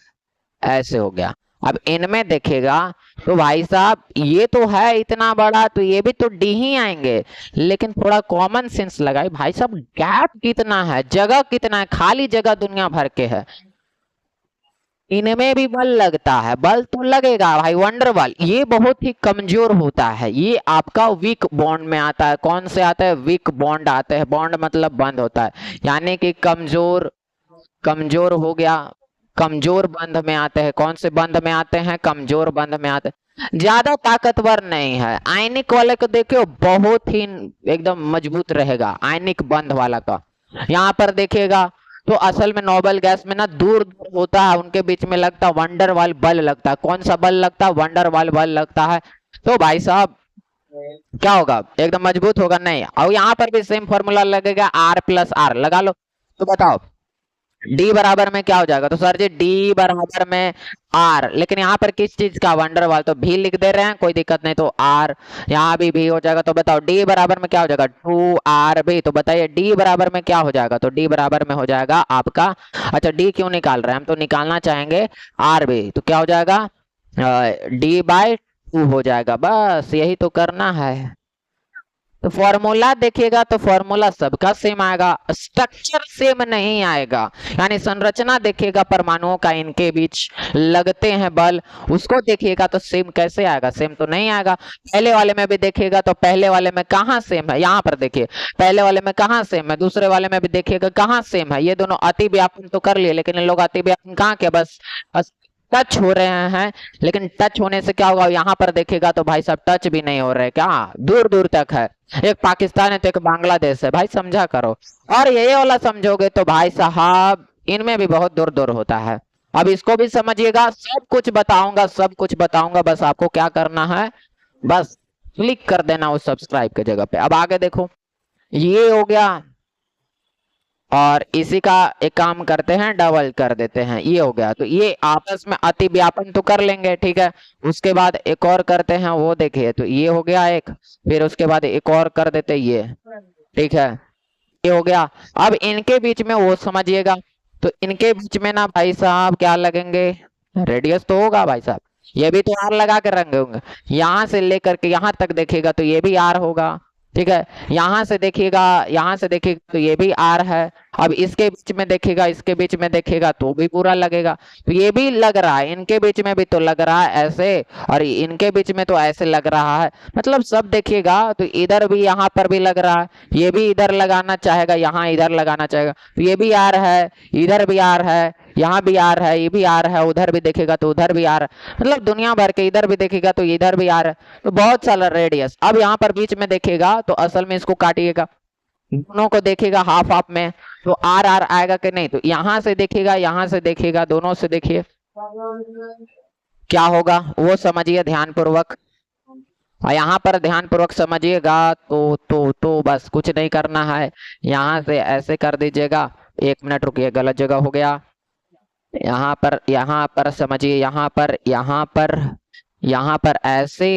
ऐसे हो गया। अब इनमें देखेगा तो भाई साहब ये तो है इतना बड़ा, तो ये भी तो डी ही आएंगे, लेकिन थोड़ा कॉमन सेंस लगाए भाई साहब, गैप कितना है, जगह कितना है, खाली जगह दुनिया भर के है, इनमें भी बल लगता है, बल तो लगेगा भाई, वंडर बल ये बहुत ही कमजोर होता है, ये आपका वीक बॉन्ड में आता है। कौन से आता है? वीक बॉन्ड आते हैं, बॉन्ड मतलब बंद होता है, यानी कि कमजोर, कमजोर हो गया, कमजोर बंध में आते हैं। कौन से बंध में आते हैं? कमजोर बंध में आते हैं, ज्यादा ताकतवर नहीं है। आयनिक वाले को देखियो बहुत ही एकदम मजबूत रहेगा, आयनिक बंध वाला का। यहाँ पर देखिएगा तो असल में नोबल गैस में ना दूर दूर होता है, उनके बीच में लगता है वंडर वाल बल लगता है। कौन सा बल लगता है? वंडर वाल बल लगता है। तो भाई साहब क्या होगा, एकदम मजबूत होगा नहीं। और यहाँ पर भी सेम फॉर्मूला लगेगा, आर प्लस आर लगा लो। तो बताओ डी बराबर में क्या हो जाएगा? तो सर जी डी बराबर में आर, लेकिन यहाँ पर किस चीज का? वंडरवाल, तो भी लिख दे रहे हैं, कोई दिक्कत नहीं। तो आर यहाँ भी हो जाएगा। तो बताओ डी बराबर में क्या हो जाएगा? 2RB। तो बताइए डी बराबर में क्या हो जाएगा? तो डी बराबर में हो जाएगा आपका, अच्छा डी क्यों निकाल रहे हैं हम, तो निकालना चाहेंगे RB, तो क्या हो जाएगा? D/2 हो जाएगा, बस यही तो करना है। तो फॉर्मूला देखिएगा तो फॉर्मूला सबका सेम आएगा, स्ट्रक्चर सेम नहीं आएगा, यानी संरचना देखिएगा परमाणुओं का इनके बीच लगते हैं बल, उसको देखिएगा तो सेम कैसे आएगा? सेम तो नहीं आएगा। पहले वाले में भी देखिएगा तो पहले वाले में कहाँ सेम है, यहाँ पर देखिए पहले वाले में कहाँ सेम है, दूसरे वाले में भी देखिएगा कहाँ सेम है। ये दोनों अति व्यापन तो कर लिए, लेकिन इन लोग अति व्यापन कहाँ के, बस टच हो रहे हैं। लेकिन टच होने से क्या होगा? यहाँ पर देखेगा तो भाई साहब टच भी नहीं हो रहे, क्या दूर दूर तक है, एक पाकिस्तान है तो एक बांग्लादेश है, भाई समझा करो। और ये वाला समझोगे तो भाई साहब इनमें भी बहुत दूर दूर होता है। अब इसको भी समझिएगा, सब कुछ बताऊंगा, सब कुछ बताऊंगा, बस आपको क्या करना है, बस क्लिक कर देना उस सब्सक्राइब के जगह पे। अब आगे देखो, ये हो गया, और इसी का एक काम करते हैं, डबल कर देते हैं, ये हो गया। तो ये आपस में अति व्यापन तो कर लेंगे, ठीक है। उसके बाद एक और करते हैं, वो देखिए, तो ये हो गया एक, फिर उसके बाद एक और कर देते ये, ठीक है, ये हो गया। अब इनके बीच में वो समझिएगा, तो इनके बीच में ना भाई साहब क्या लगेंगे? रेडियस तो होगा भाई साहब, ये भी तो आर लगा के रंगे होंगे। यहाँ से लेकर के यहाँ तक देखिएगा तो ये भी आर होगा, ठीक है। यहाँ से देखिएगा, यहाँ से देखिएगा तो ये भी आर है। अब इसके बीच में देखिएगा, इसके बीच में देखिएगा तो भी पूरा लगेगा, तो ये भी लग रहा है, इनके बीच में भी तो लग रहा है ऐसे, और इनके बीच में तो ऐसे लग रहा है, मतलब सब देखिएगा तो इधर भी, यहाँ पर भी लग रहा है, ये भी इधर लगाना चाहेगा, यहाँ इधर लगाना चाहेगा, तो ये भी आर है, इधर भी आर है, यहाँ भी आर है, ये भी आर है, उधर भी देखेगा तो उधर भी आर, मतलब दुनिया भर के, इधर भी देखेगा तो इधर भी आर है, तो बहुत सारा रेडियस। अब यहाँ पर बीच में देखेगा तो असल में इसको काटिएगा, दोनों को देखेगा हाफ हाफ में, तो आर आर आएगा कि नहीं? तो यहाँ से देखेगा, यहाँ से देखेगा, दोनों से देखिए क्या होगा वो समझिए ध्यानपूर्वक। और यहाँ पर ध्यानपूर्वक समझिएगा, तो बस कुछ नहीं करना है, यहाँ से ऐसे कर दीजिएगा। 1 मिनट रुकिए, गलत जगह हो गया। यहाँ पर समझिए, यहाँ पर ऐसे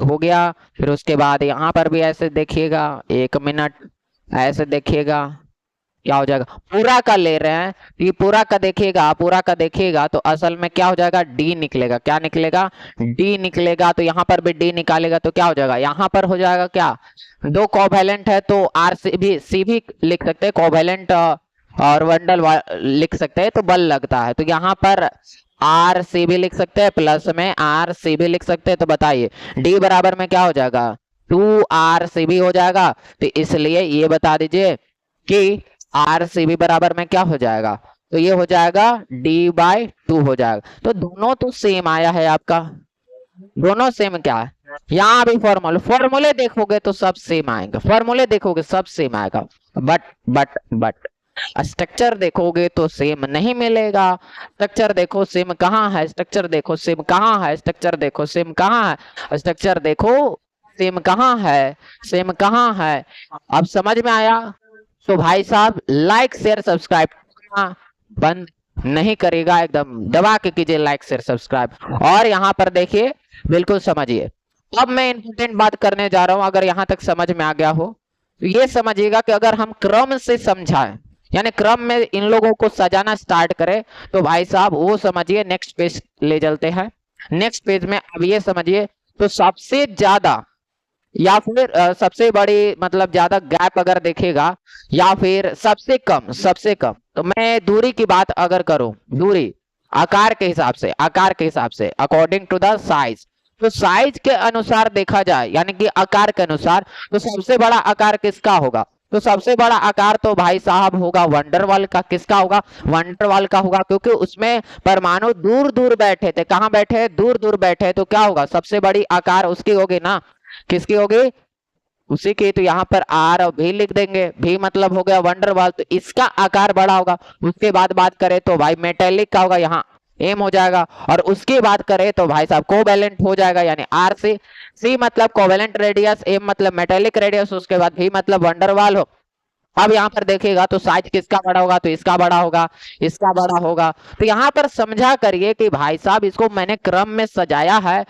हो गया, फिर उसके बाद यहाँ पर भी ऐसे देखिएगा, 1 मिनट, ऐसे देखिएगा क्या हो जाएगा। पूरा का ले रहे हैं, ये पूरा का देखिएगा, पूरा का देखिएगा तो असल में क्या हो जाएगा? डी निकलेगा, क्या निकलेगा? डी निकलेगा। तो यहाँ पर भी डी निकालेगा तो क्या हो जाएगा? यहाँ पर हो जाएगा क्या? दो कोवैलेंट है तो आर सी भी लिख सकते हैं, कोवैलेंट और वंडल लिख सकते हैं तो बल लगता है। तो यहाँ पर आर सी भी लिख सकते हैं, प्लस में आर सी भी लिख सकते हैं। तो बताइए डी बराबर में क्या हो जाएगा, 2 RCB हो जाएगा। तो इसलिए ये बता दीजिए कि RCB बराबर में क्या हो जाएगा, तो ये हो जाएगा D/2 हो जाएगा। तो दोनों तो सेम आया है आपका, दोनों सेम क्या है, यहाँ भी फॉर्मूले देखोगे तो सब सेम आएंगे, फॉर्मूले देखोगे सब सेम आएगा। बट स्ट्रक्चर देखोगे तो सेम नहीं मिलेगा। स्ट्रक्चर देखो सेम कहाँ है, स्ट्रक्चर देखो सेम कहाँ है, स्ट्रक्चर देखो सेम कहाँ है, स्ट्रक्चर देखो सेम कहाँ है, सेम कहाँ है। अब समझ में आया? तो भाई साहब लाइक शेयर सब्सक्राइब करना बंद नहीं करेगा, एकदम दबा के कीजिए लाइक शेयर सब्सक्राइब। और यहाँ पर देखिए बिल्कुल समझिए। अब मैं इंपॉर्टेंट बात करने जा रहा हूं, अगर यहां तक समझ में आ गया हो तो ये समझिएगा कि अगर हम क्रम से समझाएं, यानी क्रम में इन लोगों को सजाना स्टार्ट करें, तो भाई साहब वो समझिए। नेक्स्ट पेज ले चलते हैं। नेक्स्ट पेज में अब ये समझिए, तो सबसे ज्यादा या फिर सबसे बड़ी मतलब ज्यादा गैप अगर देखेगा, या फिर सबसे कम, तो मैं दूरी की बात अगर करूं, दूरी आकार के हिसाब से, आकार के हिसाब से अकॉर्डिंग टू द साइज, तो साइज के अनुसार देखा जाए यानी कि आकार के अनुसार, तो सबसे बड़ा आकार किसका होगा, तो सबसे बड़ा आकार तो भाई साहब होगा वंडरवाल का। किसका होगा, वंडरवाल का होगा, क्योंकि उसमें परमाणु दूर दूर बैठे थे। कहां बैठे, दूर दूर बैठे, तो क्या होगा, सबसे बड़ी आकार उसकी होगी ना, किसकी होगी, उसी की। तो यहाँ पर आर और भी लिख देंगे, भी मतलब हो गया वंडरवाल, तो इसका आकार बड़ा होगा। उसके बाद बात करें तो भाई मेटेलिक का होगा, यहाँ एम हो जाएगा। और उसकी बात करें तो भाई साहब कोवेलेंट हो जाएगा, यानी आर सी, सी मतलब कोवेलेंट रेडियस, एम मतलब मेटेलिक रेडियस, उसके बाद भी मतलब वंडरवाल हो। अब यहाँ पर देखिएगा तो साइज किसका बड़ा होगा, तो इसका बड़ा होगा, इसका बड़ा होगा। तो यहाँ पर समझा करिए कि भाई साहब इसको मैंने क्रम में सजाया है,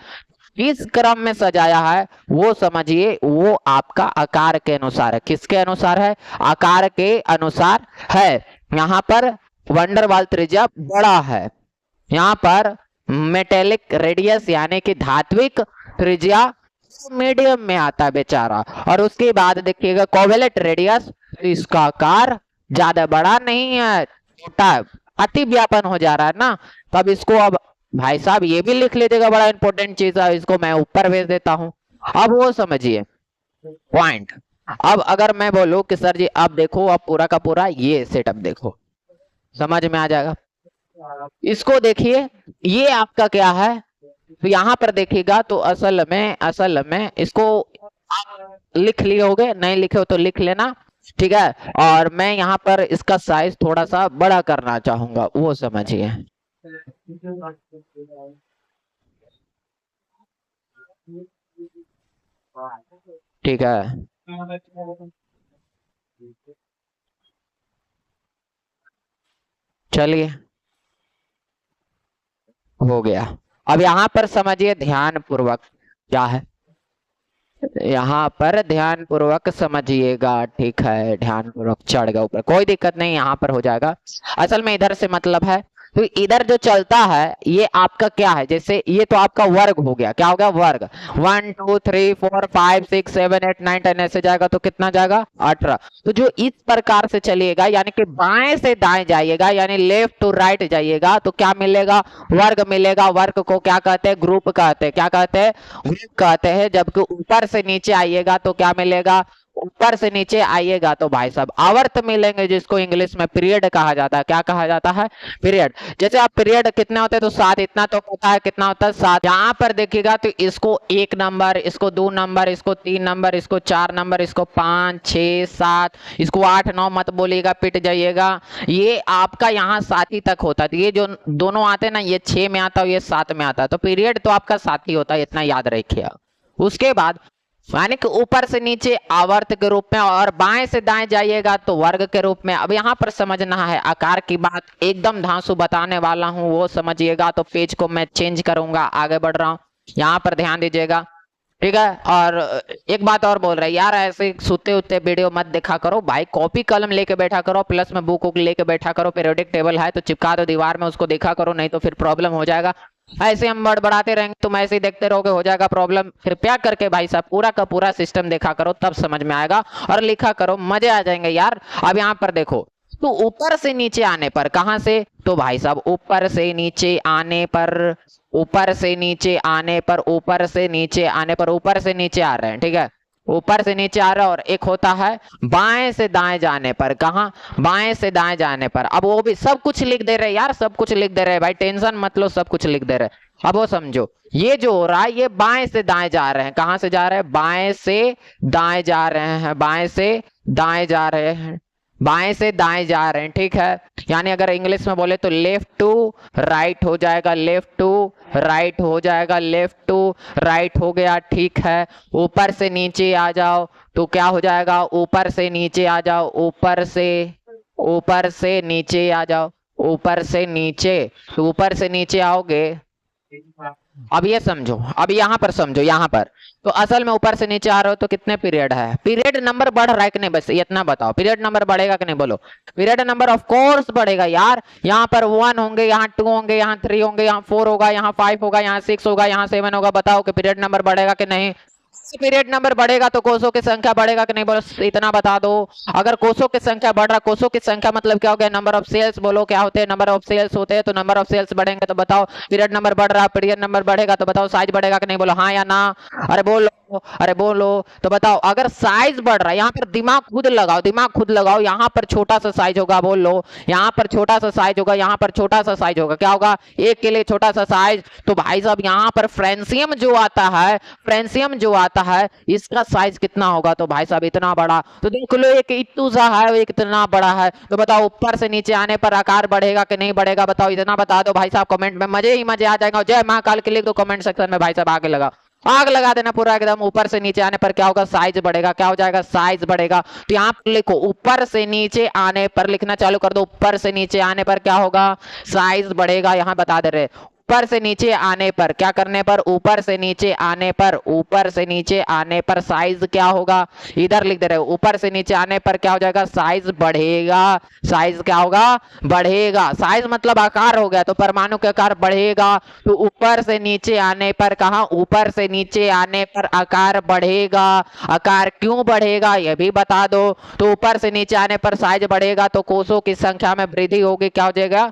किस क्रम में सजाया है वो समझिए, वो आपका आकार के अनुसार है। किसके अनुसार है, आकार के अनुसार है। यहाँ पर वंडरवाल त्रिज्या बड़ा है, यहाँ पर मेटेलिक रेडियस यानी कि धात्विक त्रिज्या मीडियम में आता है बेचारा। और उसके बाद देखिएगा कोवेलेंट रेडियस, तो इसका आकार ज्यादा बड़ा नहीं है, छोटा, अति व्यापन हो जा रहा है ना। तब इसको अब भाई साहब ये भी लिख लीजिएगा, बड़ा इंपॉर्टेंट चीज है, इसको मैं ऊपर भेज देता हूं। अब वो समझिए पॉइंट। अब अगर मैं बोलूं कि सर जी अब देखो, अब पूरा का पूरा ये सेटअप देखो, समझ में आ जाएगा। इसको देखिए, ये आपका क्या है, तो यहाँ पर देखिएगा तो असल में इसको आप लिख लिए होगे, नहीं लिखे हो तो लिख लेना, ठीक है। और मैं यहाँ पर इसका साइज थोड़ा सा बड़ा करना चाहूंगा, वो समझिए। ठीक है, चलिए हो गया। अब यहाँ पर समझिए ध्यान पूर्वक क्या है, यहाँ पर ध्यान पूर्वक समझिएगा, ठीक है, ध्यान पूर्वक चढ़ गया ऊपर, कोई दिक्कत नहीं, यहाँ पर हो जाएगा। असल में इधर से मतलब है, तो इधर जो चलता है ये आपका क्या है, जैसे ये तो आपका वर्ग हो गया, क्या हो गया, वर्ग। 1 2 3 4 5 6 7 8 9 10 ऐसे जाएगा तो कितना जाएगा, 18। तो जो इस प्रकार से चलिएगा यानी कि बाएं से दाएं जाइएगा, यानी लेफ्ट टू राइट जाइएगा, तो क्या मिलेगा, वर्ग मिलेगा। वर्ग को क्या कहते हैं, ग्रुप कहते हैं, क्या कहते हैं, ग्रुप कहते हैं। जबकि ऊपर से नीचे आइएगा तो क्या मिलेगा, ऊपर से नीचे आइएगा तो भाई साहब आवर्त मिलेंगे, जिसको इंग्लिश में पीरियड कहा जाता है। क्या कहा जाता है, पीरियड। जैसे आप पीरियड कितने होते हैं, तो 7, इतना तो पता है कितना होता है 7। यहाँ पर देखिएगा तो इसको 1 नंबर, इसको 2 नंबर, इसको 3 नंबर, इसको 4 नंबर, इसको 5 6 7, इसको 8 9 मत बोलिएगा, पिट जाइएगा। ये आपका यहाँ 7 ही तक होता है। तो ये जो दोनों आते हैं ना, ये 6 में आता है, ये 7 में आता है, तो पीरियड तो आपका 7 ही होता है, इतना याद रखिए। उसके बाद यानी कि ऊपर से नीचे आवर्त के रूप में, और बाएं से दाएं जाइएगा तो वर्ग के रूप में। अब यहाँ पर समझना है आकार की बात, एकदम धांसू बताने वाला हूं, वो समझिएगा। तो पेज को मैं चेंज करूंगा, आगे बढ़ रहा हूं, यहाँ पर ध्यान दीजिएगा, ठीक है। और एक बात और बोल रहे यार, ऐसे सुते उते वीडियो मत देखा करो भाई, कॉपी कलम लेके बैठा करो, प्लस में बुक वुक लेके बैठा करो, पीरियोडिक टेबल है तो चिपका दो दीवार में, उसको देखा करो, नहीं तो फिर प्रॉब्लम हो जाएगा। ऐसे हम बड़बड़ाते रहेंगे, तुम ऐसे ही देखते रहोगे, हो जाएगा प्रॉब्लम। कृपया करके भाई साहब पूरा का पूरा सिस्टम देखा करो, तब समझ में आएगा, और लिखा करो, मजे आ जाएंगे यार। अब यहाँ पर देखो, तो ऊपर से नीचे आने पर, कहां से, तो भाई साहब ऊपर से नीचे आने पर, ऊपर से नीचे आने पर, ऊपर से नीचे आने पर, ऊपर से नीचे आ रहे हैं, ठीक है, ऊपर से नीचे आ रहा है। और एक होता है बाएं से दाएं जाने पर, कहां, बाएं से दाएं जाने पर। अब वो भी सब कुछ लिख दे रहे यार, सब कुछ लिख दे रहे भाई, टेंशन मत लो, सब कुछ लिख दे रहे। अब वो समझो, ये जो हो रहा है ये बाएं से दाएं जा रहे हैं, कहां से जा रहे हैं, बाएं से दाएं जा रहे हैं, बाएं से दाएं जा रहे हैं, बाएं से दाएं जा रहे हैं, ठीक है। यानी अगर इंग्लिश में बोले तो लेफ्ट टू राइट हो जाएगा, लेफ्ट टू राइट हो जाएगा, लेफ्ट टू राइट हो गया, ठीक है। ऊपर से नीचे आ जाओ तो क्या हो जाएगा, ऊपर से नीचे आ जाओ, ऊपर से नीचे आ जाओ, ऊपर से नीचे, तो ऊपर से नीचे आओगे। अब ये समझो, अब यहां पर समझो, यहां पर तो असल में ऊपर से नीचे आ रहे हो तो कितने पीरियड है, पीरियड नंबर बढ़ रहा है कि नहीं, बस इतना बताओ, पीरियड नंबर बढ़ेगा कि नहीं, बोलो। पीरियड नंबर ऑफ कोर्स बढ़ेगा यार, यहाँ पर 1 होंगे, यहाँ 2 होंगे, यहाँ 3 होंगे, यहाँ 4 होगा, यहाँ 5 होगा, यहाँ 6 होगा, यहाँ 7 होगा। बताओ कि पीरियड नंबर बढ़ेगा कि नहीं। पीरियड नंबर बढ़ेगा तो कोषों की संख्या बढ़ेगा कि नहीं, बोलो, इतना बता दो। अगर कोषों की संख्या बढ़ रहा, कोषों की संख्या मतलब क्या हो गया, नंबर ऑफ सेल्स, बोलो क्या होते हैं, नंबर ऑफ सेल्स होते हैं। तो नंबर ऑफ सेल्स बढ़ेंगे तो बताओ पीरियड नंबर बढ़ रहा, पीरियड नंबर बढ़ेगा तो बताओ साइज बढ़ेगा कि नहीं, बोलो हाँ या ना। अरे बोलो, अरे बोलो, तो बताओ अगर साइज बढ़ रहा है, यहाँ पर दिमाग खुद लगाओ, दिमाग खुद लगाओ, यहाँ पर छोटा सा साइज होगा, बोल लो, यहाँ पर छोटा सा साइज होगा, यहाँ पर छोटा सा साइज होगा, क्या होगा, एक के लिए छोटा सा साइज। तो भाई साहब यहाँ पर फ्रेंसियम जो आता है, फ्रेंसियम जो आता है, इसका साइज कितना होगा, तो भाई साहब इतना बड़ा। तो देख लो एक इतू सा है, एक इतना बड़ा है। तो बताओ ऊपर से नीचे आने पर आकार बढ़ेगा कि नहीं बढ़ेगा, बताओ, इतना बता दो भाई साहब, कमेंट में मजे ही मजे आ जाएगा। जय महाकाल के लिख दो कमेंट सेक्शन में भाई साहब, आगे लगा, आग लगा देना पूरा एकदम। ऊपर से नीचे आने पर क्या होगा, साइज बढ़ेगा, क्या हो जाएगा, साइज बढ़ेगा। तो यहाँ पर लिखो, ऊपर से नीचे आने पर लिखना चालू कर दो, ऊपर से नीचे आने पर क्या होगा, साइज बढ़ेगा। यहाँ बता दे रहे, ऊपर से नीचे आने पर, क्या करने पर, ऊपर से नीचे आने पर, ऊपर से नीचे आने पर साइज क्या होगा, इधर लिख दे रहे हो, ऊपर से नीचे आने पर क्या हो जाएगा, साइज बढ़ेगा। साइज क्या होगा, बढ़ेगा। साइज मतलब आकार हो गया, तो परमाणु का आकार बढ़ेगा। तो ऊपर से नीचे आने पर, कहा, ऊपर से नीचे आने पर आकार बढ़ेगा। आकार क्यों बढ़ेगा यह भी बता दो। तो ऊपर से नीचे आने पर साइज बढ़ेगा तो कोषों की संख्या में वृद्धि होगी, क्या हो जाएगा,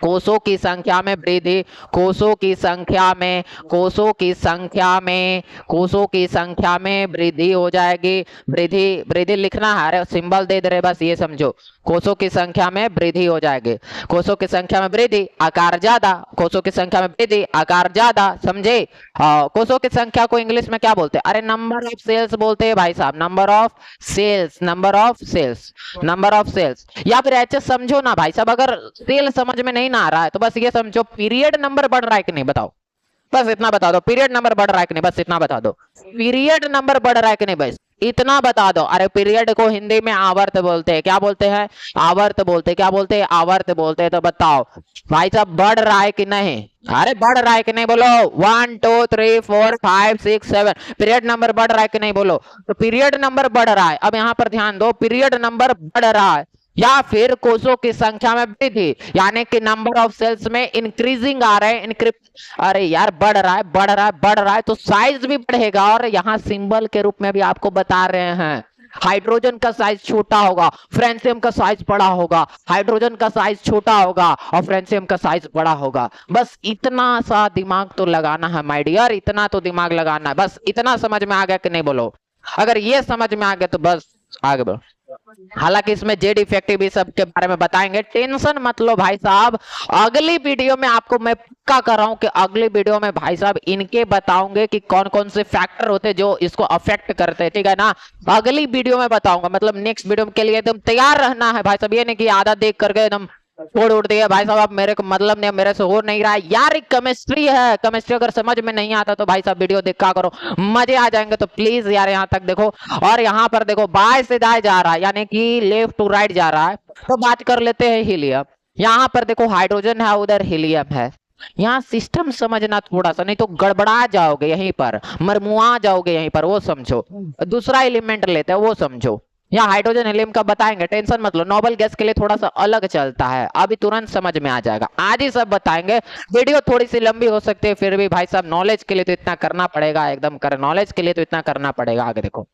कोषों की संख्या में वृद्धि, कोषों की संख्या में, कोषों की संख्या में, कोषों की संख्या में वृद्धि हो जाएगी। वृद्धि, वृद्धि लिखना है, अरे सिंबल दे दे रहे, बस ये समझो, कोषों की संख्या में वृद्धि हो जाएगी। कोषों की संख्या में वृद्धि, आकार ज्यादा, कोषों की संख्या में वृद्धि, आकार ज्यादा, समझे। कोषों की संख्या को इंग्लिश में क्या बोलते हैं, अरे नंबर ऑफ सेल्स बोलते हैं भाई साहब, number of cells, number of cells, number of cells. या फिर ऐसे समझो ना भाई साहब, अगर सेल समझ में नहीं ना आ रहा है तो बस ये समझो पीरियड नंबर बढ़ रहा है कि नहीं, बताओ, बस इतना बता दो। पीरियड नंबर बढ़ रहा है कि नहीं, बस इतना बता दो। पीरियड नंबर बढ़ रहा है कि नहीं, बस इतना बता दो। अरे पीरियड को हिंदी में आवर्त बोलते हैं, क्या बोलते हैं, आवर्त बोलते हैं, क्या बोलते हैं, आवर्त बोलते हैं। तो बताओ भाई साहब बढ़ रहा है कि नहीं, अरे बढ़ रहा है कि नहीं, बोलो 1 2 3 4 5 6 7, पीरियड नंबर बढ़ रहा है कि नहीं, बोलो। तो पीरियड नंबर बढ़ रहा है। अब यहाँ पर ध्यान दो, पीरियड नंबर बढ़ रहा है या फिर कोषों की संख्या में वृद्धि, यानी कि नंबर ऑफ सेल्स में इंक्रीजिंग आ रहे हैं, अरे यार बढ़ रहा है, बढ़ रहा है, बढ़ रहा है, तो साइज भी बढ़ेगा। और यहाँ सिंबल के रूप में भी आपको बता रहे हैं, हाइड्रोजन का साइज छोटा होगा, फ्रेंसियम का साइज बड़ा होगा, हाइड्रोजन का साइज छोटा होगा और फ्रेंसियम का साइज बड़ा होगा। बस इतना सा दिमाग तो लगाना है माय डियर, इतना तो दिमाग लगाना है। बस इतना समझ में आ गया कि नहीं, बोलो। अगर ये समझ में आ गया तो बस आगे बढ़ो। हालांकि इसमें जेड इफेक्टिव भी सब के बारे में बताएंगे, टेंशन मत लो भाई साहब। अगली वीडियो में आपको मैं पक्का कर रहा हूं कि अगली वीडियो में भाई साहब इनके बताऊंगे कि कौन कौन से फैक्टर होते हैं जो इसको अफेक्ट करते हैं, ठीक है ना। अगली वीडियो में बताऊंगा, मतलब नेक्स्ट वीडियो के लिए एकदम तैयार रहना है भाई साहब। ये नहीं कि आधा देख करके एकदम छोड़ उड़ दिया भाई साहब, अब मेरे को मतलब नहीं, मेरे से हो नहीं रहा है यार। एक केमिस्ट्री है, केमिस्ट्री अगर समझ में नहीं आता तो भाई साहब वीडियो देखा करो, मजे आ जाएंगे। तो प्लीज यार यहाँ तक देखो। और यहाँ पर देखो बाएं से दाएं जा रहा है, यानी कि लेफ्ट टू राइट जा रहा है। तो बात कर लेते हैं हीलियम। यहाँ पर देखो हाइड्रोजन है, उधर हीलियम है। यहाँ सिस्टम समझना थोड़ा सा, नहीं तो गड़बड़ा जाओगे, यहीं पर मरमुआ जाओगे, यहीं पर, वो समझो। दूसरा एलिमेंट लेते हैं, वो समझो। यहाँ हाइड्रोजन हीलियम का बताएंगे, टेंशन मत लो। नोबल गैस के लिए थोड़ा सा अलग चलता है, अभी तुरंत समझ में आ जाएगा, आज ही सब बताएंगे। वीडियो थोड़ी सी लंबी हो सकती है, फिर भी भाई साहब नॉलेज के लिए तो इतना करना पड़ेगा, एकदम कर, नॉलेज के लिए तो इतना करना पड़ेगा। आगे देखो,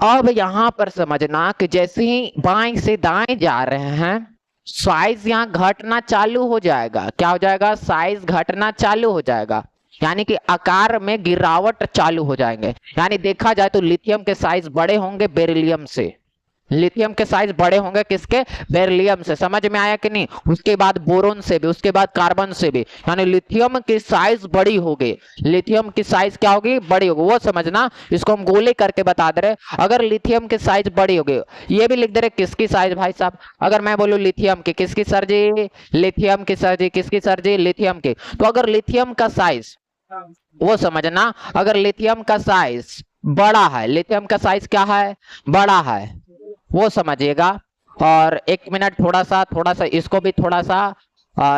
अब यहां पर समझना कि जैसे ही बाएं से दाएं जा रहे हैं, साइज यहाँ घटना चालू हो जाएगा। क्या हो जाएगा? साइज घटना चालू हो जाएगा, यानी कि आकार में गिरावट चालू हो जाएंगे। यानी देखा जाए तो लिथियम के साइज बड़े होंगे बेरिलियम से। लिथियम के साइज बड़े होंगे किसके? बेरिलियम से। समझ में आया कि नहीं? उसके बाद बोरोन से भी, उसके बाद कार्बन से भी, यानी लिथियम की साइज बड़ी होगी। लिथियम की साइज क्या होगी? बड़ी होगी। वो समझना, इसको हम गोले करके बता दे रहे। अगर लिथियम की साइज बड़ी होगी, ये भी लिख दे रहे किसकी साइज भाई साहब। अगर मैं बोलूं लिथियम की, किसकी सर जी? लिथियम की सर जी। किसकी सर जी? लिथियम की। तो अगर लिथियम का साइज, वो समझना, अगर लिथियम का साइज बड़ा है, लिथियम का साइज क्या है? बड़ा है, वो समझिएगा। और एक मिनट, थोड़ा सा इसको भी थोड़ा सा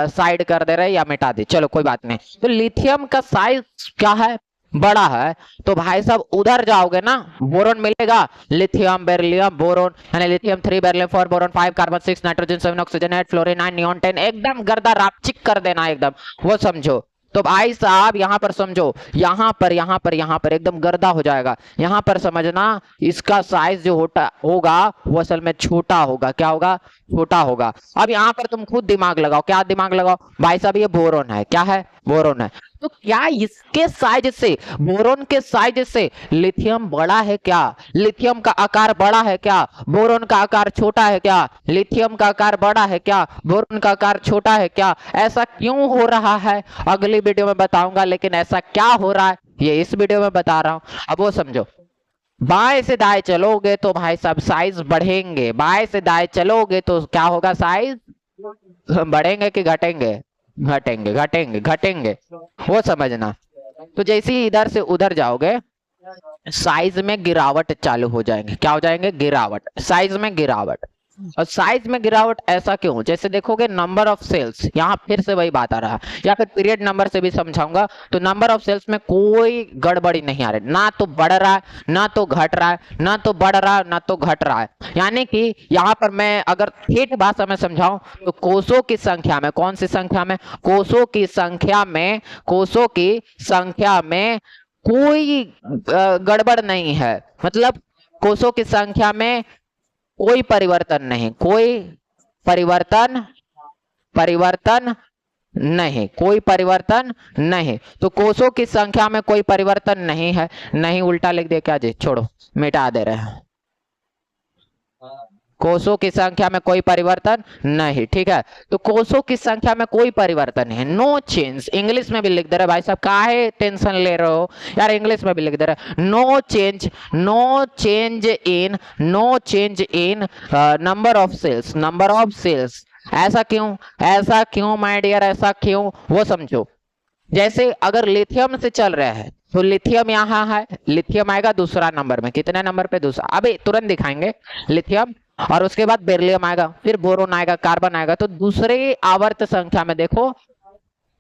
साइड कर दे रहे या मिटा दे, चलो कोई बात नहीं। तो लिथियम का साइज क्या है? बड़ा है। तो भाई साहब उधर जाओगे ना, बोरोन मिलेगा, लिथियम, बेरिलियम, बोरोन, यानी lithium 3, beryllium 4, boron 5, carbon 6, nitrogen 7, oxygen 8, fluorine 9, neon 10, एकदम गर्दा रापचिक कर देना एकदम, वो समझो। तो भाई साहब यहां पर समझो, यहां पर एकदम गर्दा हो जाएगा। यहां पर समझना, इसका साइज जो होगा वो असल में छोटा होगा। क्या होगा? छोटा होगा। अब यहां पर तुम खुद दिमाग लगाओ। क्या दिमाग लगाओ भाई साहब? ये बोरोन है। क्या है? बोरोन है। तो क्या इसके साइज से, बोरोन के साइज से लिथियम बड़ा है क्या? लिथियम का आकार बड़ा है क्या? बोरोन का आकार छोटा है क्या? लिथियम का आकार बड़ा है क्या? बोरोन का आकार छोटा है क्या? ऐसा क्यों हो रहा है अगली वीडियो में बताऊंगा, लेकिन ऐसा क्या हो रहा है ये इस वीडियो में बता रहा हूं। अब वो समझो, बाएं से दाएं चलोगे तो भाई साहब साइज बढ़ेंगे। बाएं से दाएं चलोगे तो क्या होगा? साइज बढ़ेंगे कि घटेंगे? घटेंगे, घटेंगे, घटेंगे, वो समझना। तो जैसे ही इधर से उधर जाओगे, साइज में गिरावट चालू हो जाएंगे। क्या हो जाएंगे? गिरावट, साइज में गिरावट। और साइज में गिरावट ऐसा क्यों? जैसे देखोगे नंबर ऑफ सेल्स, यहाँ फिर से वही बात आ रहा है, या फिर पीरियड नंबर से भी समझाऊंगा। तो नंबर ऑफ सेल्स में कोई गड़बड़ी नहीं आ रही, ना तो बढ़ रहा है ना तो घट रहा है, ना तो बढ़ रहा है ना तो घट रहा है। यानी कि यहाँ पर मैं अगर ठेठ भाषा में समझाऊं तो कोषों की संख्या में, कौन सी संख्या में? कोषों की संख्या में, कोषों की संख्या में कोई गड़बड़ नहीं है। मतलब कोषों की संख्या में कोई परिवर्तन नहीं, कोई परिवर्तन, परिवर्तन नहीं, कोई परिवर्तन नहीं। तो कोषों की संख्या में कोई परिवर्तन नहीं है। नहीं उल्टा लिख दे क्या जी? छोड़ो, मिटा दे रहे हैं। कोषों की संख्या में कोई परिवर्तन नहीं, ठीक है। तो कोषों की संख्या में कोई परिवर्तन है, नो चेंज। इंग्लिश में भी लिख दे रहे भाई साहब, काहे टेंशन ले रहे हो यार? इंग्लिश में भी लिख दे रहे, no change, no change in, no change in number of cells, number of cells. ऐसा क्यों? ऐसा क्यों माय डियर? ऐसा क्यों? वो समझो। जैसे अगर लिथियम से चल रहा है तो लिथियम यहाँ है, लिथियम आएगा दूसरा नंबर में। कितने नंबर पे? दूसरा। अभी तुरंत दिखाएंगे। लिथियम, और उसके बाद बेरिलियम आएगा, फिर बोरोन आएगा, कार्बन आएगा। तो दूसरे आवर्त संख्या में देखो,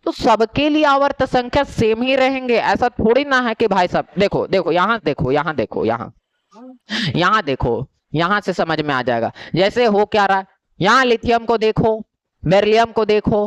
तो सबके लिए आवर्त संख्या सेम ही रहेंगे। ऐसा थोड़ी ना है कि भाई साहब देखो, देखो यहाँ देखो, यहाँ देखो, यहाँ देखो, यहाँ से समझ में आ जाएगा। जैसे हो क्या रहा है, यहाँ लिथियम को देखो, बेरिलियम को देखो,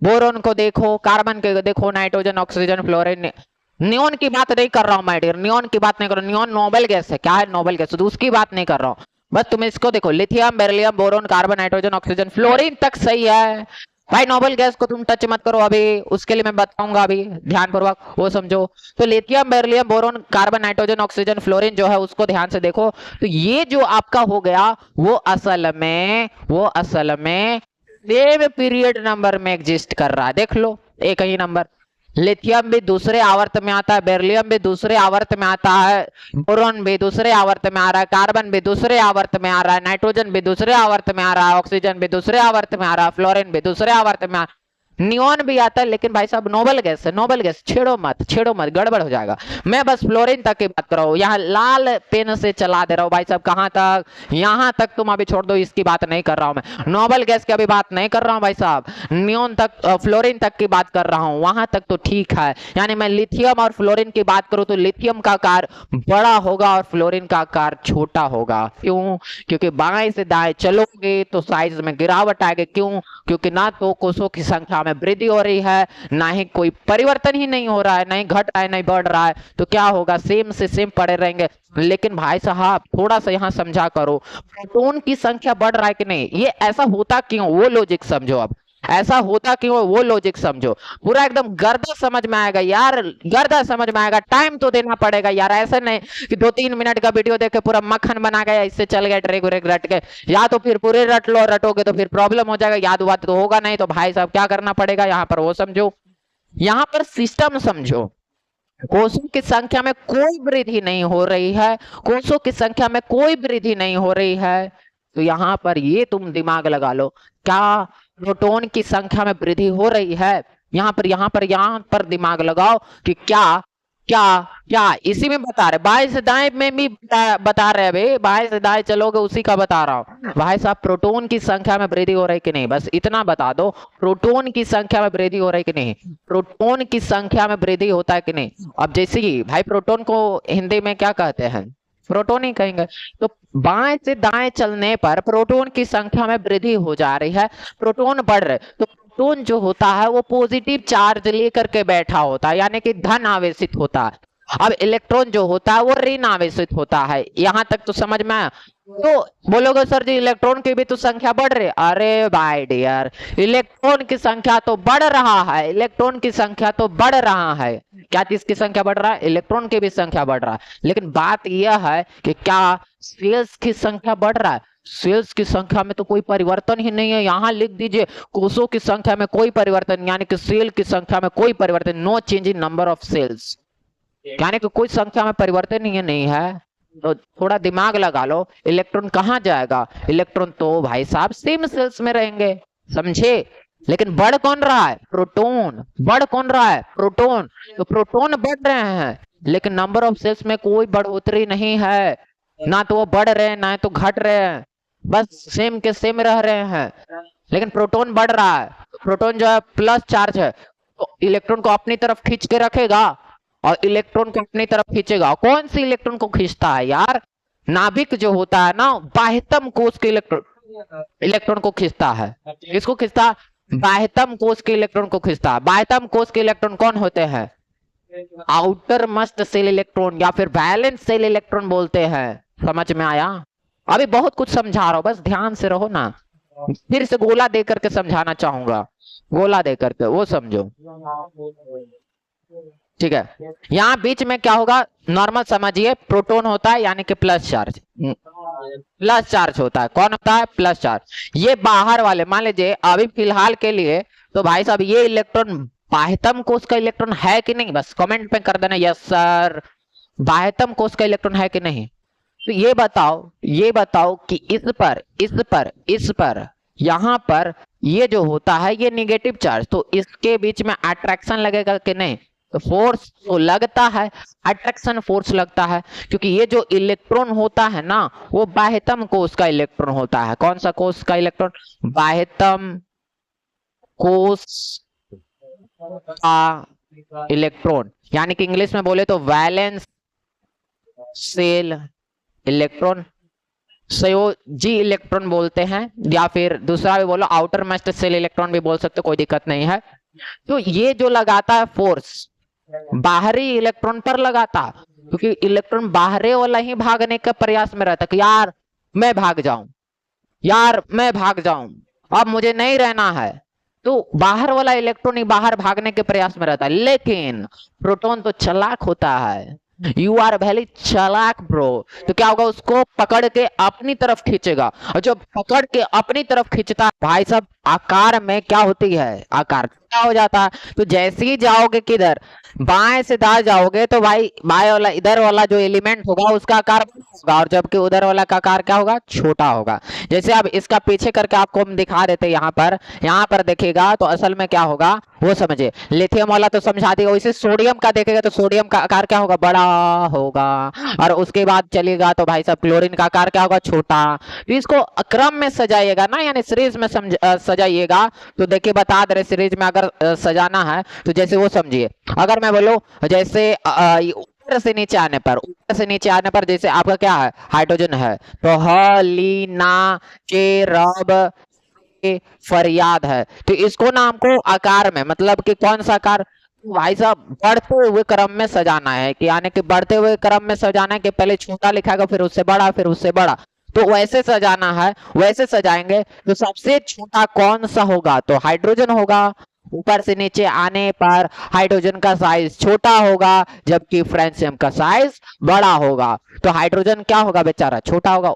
बोरोन को देखो, कार्बन को देखो, नाइट्रोजन, ऑक्सीजन, फ्लोरीन। नियॉन की बात नहीं कर रहा हूं माय डियर, नियॉन की बात नहीं कर रहा हूं। नियॉन नोबेल गैस है। क्या है? Noble gas. तो उसकी बात नहीं कर रहा हूं। बस तुम इसको देखो, lithium, beryllium, boron, carbon, nitrogen, oxygen, fluorine तक सही है भाई। नोबेल गैस को तुम टच मत करो, अभी उसके लिए मैं बताऊंगा, अभी ध्यानपूर्वक वो समझो। तो lithium, beryllium, boron, carbon, nitrogen, oxygen, fluorine जो है उसको ध्यान से देखो। तो ये जो आपका हो गया वो असल में सेम पीरियड नंबर में एग्जिस्ट कर रहा है। देख लो, एक ही नंबर। लिथियम भी दूसरे आवर्त में आता है, बेरिलियम भी दूसरे आवर्त में आता है, बोरोन भी दूसरे आवर्त में आ रहा है, कार्बन भी दूसरे आवर्त में आ रहा है, नाइट्रोजन भी दूसरे आवर्त में आ रहा है, ऑक्सीजन भी दूसरे आवर्त में आ रहा है, फ्लोरीन भी दूसरे आवर्त में आ रहा है, नियॉन भी आता है। लेकिन भाई साहब नोबेल गैस है, नोबेल गैस, छेड़ो मत, छेड़ो मत, गड़बड़ हो जाएगा। मैं बस फ्लोरीन तक की बात कर रहा हूँ, यहाँ लाल पेन से चला दे रहा हूँ भाई साहब। कहां तक? यहाँ तक तुम अभी छोड़ दो, इसकी बात नहीं कर रहा हूं मैं। नोबेल गैस की अभी बात नहीं कर रहा हूं भाई साहब, नियॉन तक, फ्लोरीन तक की बात कर रहा हूं, वहां तक तो ठीक है। यानी मैं लिथियम और फ्लोरीन की बात करूं तो लिथियम का आकार बड़ा होगा और फ्लोरीन का आकार छोटा होगा। क्यों? क्योंकि बाएं से दाएं चलोगे तो साइज में गिरावट आएगी। क्यों? क्योंकि ना तो कोषों की संख्या में में वृद्धि हो रही है, ना ही कोई परिवर्तन ही नहीं हो रहा है, नहीं घट रहा है नहीं बढ़ रहा है, तो क्या होगा, सेम से सेम पड़े रहेंगे। लेकिन भाई साहब थोड़ा सा यहाँ समझा करो, प्रोटॉन की संख्या बढ़ रहा है कि नहीं, ये ऐसा होता क्यों, वो लॉजिक समझो। अब ऐसा होता क्यों, वो लॉजिक समझो। पूरा एकदम गर्दा समझ में आएगा यार, गर्दा समझ में आएगा। टाइम तो देना पड़ेगा यार, ऐसे नहीं कि 2-3 मिनट का वीडियो देख के पूरा मक्खन बना गया, इससे चल गया ट्रेक व्रेक रट के। या तो फिर पूरे रट लो, रटोगे तो फिर प्रॉब्लम हो जाएगा, याद वाद तो होगा नहीं। तो भाई साहब क्या करना पड़ेगा यहाँ पर, वो समझो, यहाँ पर सिस्टम समझो। कोषों की संख्या में कोई वृद्धि नहीं हो रही है, कोषों की संख्या में कोई वृद्धि नहीं हो रही है, तो यहाँ पर ये तुम दिमाग लगा लो, क्या प्रोटॉन की संख्या में वृद्धि हो रही है। यहाँ पर दिमाग लगाओ कि क्या क्या क्या इसी में बता रहे, बाएं से दाएं में भी बता रहे भाई, बाएं से दाएं चलोगे उसी का बता रहा हूं भाई साहब। प्रोटॉन की संख्या में वृद्धि हो रही कि नहीं, बस इतना बता दो। प्रोटॉन की संख्या में वृद्धि हो रही कि नहीं, प्रोटॉन की संख्या में वृद्धि होता है कि नहीं। अब जैसे कि भाई प्रोटॉन को हिंदी में क्या कहते हैं, प्रोटॉन ही कहेंगे। तो बाएं से दाएं चलने पर प्रोटॉन की संख्या में वृद्धि हो जा रही है, प्रोटॉन बढ़ रहे। तो प्रोटॉन जो होता है वो पॉजिटिव चार्ज लेकर के बैठा होता है, यानी कि धन आवेशित होता है। अब इलेक्ट्रॉन जो होता है वो ऋण आवेशित होता है। यहां तक तो समझ में आया। तो बोलोगे सर जी इलेक्ट्रॉन की भी तो संख्या बढ़ रही है। अरे भाई डियर, इलेक्ट्रॉन की संख्या तो बढ़ रहा है, इलेक्ट्रॉन की संख्या तो बढ़ रहा है। क्या चीज की संख्या बढ़ रहा है, इलेक्ट्रॉन की भी संख्या बढ़ रहा है। लेकिन बात यह है कि क्या सेल्स की संख्या बढ़ रहा है, सेल्स की संख्या में तो कोई परिवर्तन ही नहीं है। यहां लिख दीजिए कोषों की संख्या में कोई परिवर्तन, यानी कि सेल की संख्या में कोई परिवर्तन, no change in number of cells, यानी कि कोई संख्या में परिवर्तन ही नहीं है। तो थोड़ा दिमाग लगा लो, इलेक्ट्रॉन कहां जाएगा, इलेक्ट्रॉन तो भाई साहब सेम सेल्स में रहेंगे, समझे। लेकिन बढ़ कौन रहा है, प्रोटॉन। बढ़ कौन रहा है, प्रोटॉन। तो प्रोटॉन बढ़ रहे हैं, लेकिन नंबर ऑफ सेल्स में कोई बढ़ोतरी नहीं है, ना तो वो बढ़ रहे हैं ना तो घट रहे हैं, बस सेम के सेम रह रहे हैं। लेकिन प्रोटॉन बढ़ रहा है, प्रोटॉन जो है प्लस चार्ज है, तो इलेक्ट्रॉन को अपनी तरफ खींच के रखेगा और इलेक्ट्रॉन को अपनी तरफ खींचेगा। कौन सी इलेक्ट्रॉन को खींचता है यार, नाभिक जो होता है ना, बाह्यतम कोष के इलेक्ट्रॉन को खींचता है। किसको खींचता है, बाह्यतम कोष के इलेक्ट्रॉन को खींचता है। बाह्यतम कोष के इलेक्ट्रॉन कौन होते हैं, आउटर मस्ट सेल इलेक्ट्रॉन या फिर वैलेंस सेल इलेक्ट्रॉन बोलते हैं। समझ में आया, अभी बहुत कुछ समझा रहा हूं, बस ध्यान से रहो ना। फिर से गोला दे करके समझाना चाहूंगा, गोला दे करके, वो समझो, ठीक है। यहाँ बीच में क्या होगा, नॉर्मल समझिए, प्रोटॉन होता है यानी कि प्लस चार्ज, प्लस चार्ज होता है। कौन होता है, प्लस चार्ज। ये बाहर वाले, मान लीजिए अभी फिलहाल के लिए तो भाई साहब ये इलेक्ट्रॉन बाह्यतम कोष का इलेक्ट्रॉन है कि नहीं, बस कमेंट पे कर देना यस सर, बाह्यतम कोष का इलेक्ट्रॉन है कि नहीं। तो ये बताओ कि इस पर यहां पर ये जो होता है ये निगेटिव चार्ज, तो इसके बीच में अट्रैक्शन लगेगा कि नहीं, तो फोर्स तो लगता है, अट्रैक्शन फोर्स लगता है, क्योंकि ये जो इलेक्ट्रॉन होता है ना वो बाह्यतम कोष का इलेक्ट्रॉन होता है। कौन सा कोष का इलेक्ट्रॉन, बाह्यतम कोष का इलेक्ट्रॉन, यानी कि इंग्लिश में बोले तो वैलेंस सेल इलेक्ट्रॉन, संयोजी इलेक्ट्रॉन बोलते हैं, या फिर दूसरा भी बोलो आउटर मोस्ट सेल इलेक्ट्रॉन भी बोल सकते, कोई दिक्कत नहीं है। तो ये जो लगाता है फोर्स बाहरी इलेक्ट्रॉन पर लगाता, क्योंकि इलेक्ट्रॉन बाहरी वाला ही भागने का प्रयास में रहता कि यार मैं भाग जाऊं, यार मैं भाग जाऊं, अब मुझे नहीं रहना है, तो बाहर वाला इलेक्ट्रॉन ही बाहर भागने के प्रयास में रहता है। लेकिन प्रोटॉन तो चालाक होता है, यू आर वेरी चालाक ब्रो, तो क्या होगा, उसको पकड़ के अपनी तरफ खींचेगा, और जब पकड़ के अपनी तरफ खींचता है भाई साहब, आकार में क्या होती है, आकार क्या हो जाता है। तो जैसे ही जाओगे किधर, बाएं से दाएं जाओगे, तो भाई बाएं वाला इधर वाला जो एलिमेंट होगा उसका आकार बड़ा होगा, और जबकि उधर वाला का आकार क्या होगा, छोटा होगा। जैसे अब इसका पीछे करके आपको हम दिखा देते हैं, यहाँ पर देखिएगा तो असल में क्या होगा वो समझिए। लिथियम वाला तो समझा दिया, वैसे सोडियम का देखेगा तो सोडियम का आकार क्या होगा, बड़ा होगा, और उसके बाद चलेगा तो भाई साहब क्लोरीन का आकार क्या होगा, छोटा। तो इसको क्रम में सजाइएगा ना, यानी सीरीज में सजाइएगा। तो देखिए बता दे रहे, सीरीज में अगर सजाना है तो जैसे वो समझिए, अगर मैं बोलूं जैसे ऊपर से नीचे आने पर जैसे आपका क्या है, हाइड्रोजन है, तो ह ली ना के रब फरियाद है। तो इसको ना हमको आकार में, मतलब कि कौन सा आकार भाई साहब, बढ़ते हुए क्रम में सजाना है, कि यानी कि बढ़ते हुए क्रम में सजाना है, कि पहले छोटा लिखाएगा फिर उससे बड़ा फिर उससे बड़ा, तो वैसे सजाना है, वैसे सजाएंगे। तो सबसे छोटा कौन सा होगा, तो हाइड्रोजन होगा। ऊपर से नीचे आने पर हाइड्रोजन का साइज छोटा होगा जबकि फ्रेंशियम का साइज बड़ा होगा। तो हाइड्रोजन क्या होगा बेचारा, छोटा होगा।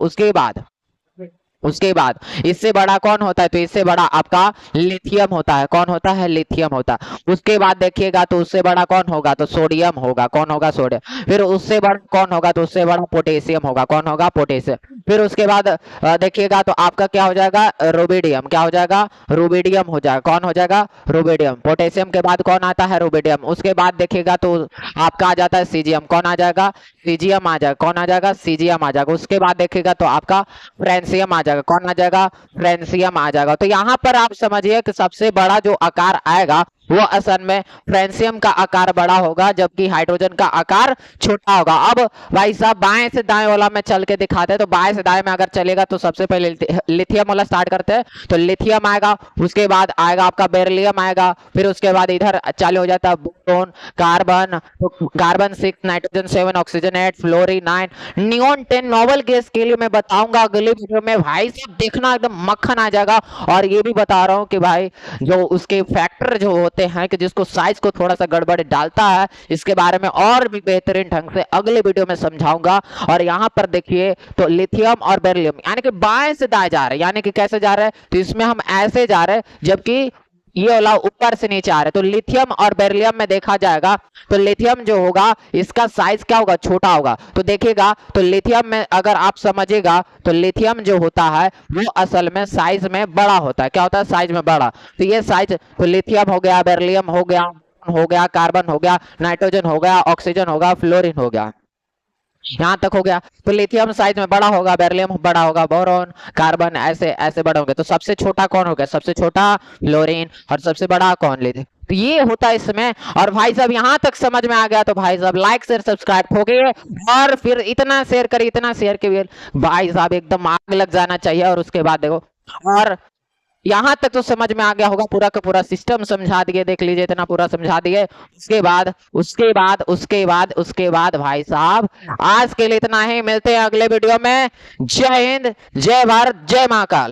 उसके बाद इससे बड़ा कौन होता है, तो इससे बड़ा आपका लिथियम होता है। कौन होता है, लिथियम होता है। उसके बाद देखिएगा तो उससे बड़ा कौन होगा, तो सोडियम होगा। कौन होगा, सोडियम। फिर उससे बड़ा कौन होगा, तो उससे बड़ा पोटेशियम होगा। कौन होगा, पोटेशियम। फिर उसके बाद देखिएगा तो आपका क्या हो जाएगा, रुबिडियम। क्या हो जाएगा, रुबिडियम हो जाएगा। कौन हो जाएगा, रुबिडियम। पोटेशियम के बाद कौन आता है, रुबिडियम। उसके बाद देखिएगा तो आपका आ जाता है सीजियम। कौन आ जाएगा, सीजियम आ जाएगा। कौन आ जाएगा, सीजियम आ जाएगा। उसके बाद देखिएगा तो आपका फ्रेंसियम आ जाएगा। कौन आ जाएगा, फ्रेंसियम आ जाएगा। तो यहाँ पर आप समझिए कि सबसे बड़ा जो आकार आएगा वो असल में फ्रेंसियम का आकार बड़ा होगा जबकि हाइड्रोजन का आकार छोटा होगा। अब भाई साहब बाएं से दाएं वाला में चल के दिखाते हैं। तो बाएं से दाएं में अगर चलेगा तो सबसे पहले लिथियम वाला स्टार्ट करते हैं। तो लिथियम आएगा, उसके बाद आएगा आपका बेरिलियम आएगा, फिर उसके बाद इधर चालू हो जाता है बोरोन, कार्बन। तो carbon 6, nitrogen 7, oxygen 8, fluorine 9, neon 10। Noble gas के लिए मैं बताऊंगा अगले वीडियो में। भाई साहब देखना एकदम मक्खन आ जाएगा। और ये भी बता रहा हूँ कि भाई जो उसके फैक्टर जो होते हैं कि जिसको साइज को थोड़ा सा गड़बड़ डालता है, इसके बारे में और भी बेहतरीन ढंग से अगले वीडियो में समझाऊंगा। और यहाँ पर देखिए तो लिथियम और बेरिलियम यानी कि बाएं से दाएं जा रहे हैं। यानी कि कैसे जा रहे हैं, तो इसमें हम ऐसे जा रहे हैं जबकि ये वाला ऊपर से नीचे आ रहा है। तो लिथियम और बेरिलियम में देखा जाएगा तो लिथियम जो होगा इसका साइज क्या होगा, छोटा होगा। तो देखिएगा तो लिथियम में अगर आप समझिएगा तो लिथियम जो होता है वो असल में साइज में बड़ा होता है। क्या होता है, साइज में बड़ा। तो ये साइज, तो लिथियम हो गया, बेरिलियम हो गया, कार्बन हो गया, नाइट्रोजन हो गया, ऑक्सीजन होगा, फ्लोरीन हो गया, यहाँ तक हो गया। तो लिथियम साइज में बड़ा होगा, बेरिलियम बड़ा होगा, बोरॉन, कार्बन ऐसे ऐसे बड़े होंगे। तो सबसे छोटा कौन होगा, सबसे छोटा फ्लोरीन, और सबसे बड़ा कौन, लिथियम। तो ये होता है इसमें। और भाई साहब यहाँ तक समझ में आ गया तो भाई साहब लाइक शेयर सब्सक्राइब हो गए। और फिर इतना शेयर करिए, इतना शेयर के भाई साहब एकदम आग लग जाना चाहिए। और उसके बाद देखो, और यहाँ तक तो समझ में आ गया होगा, पूरा का पूरा सिस्टम समझा दिए, देख लीजिए इतना पूरा समझा दिए। उसके बाद भाई साहब आज के लिए इतना ही। मिलते हैं अगले वीडियो में। जय हिंद, जय भारत, जय महाकाल।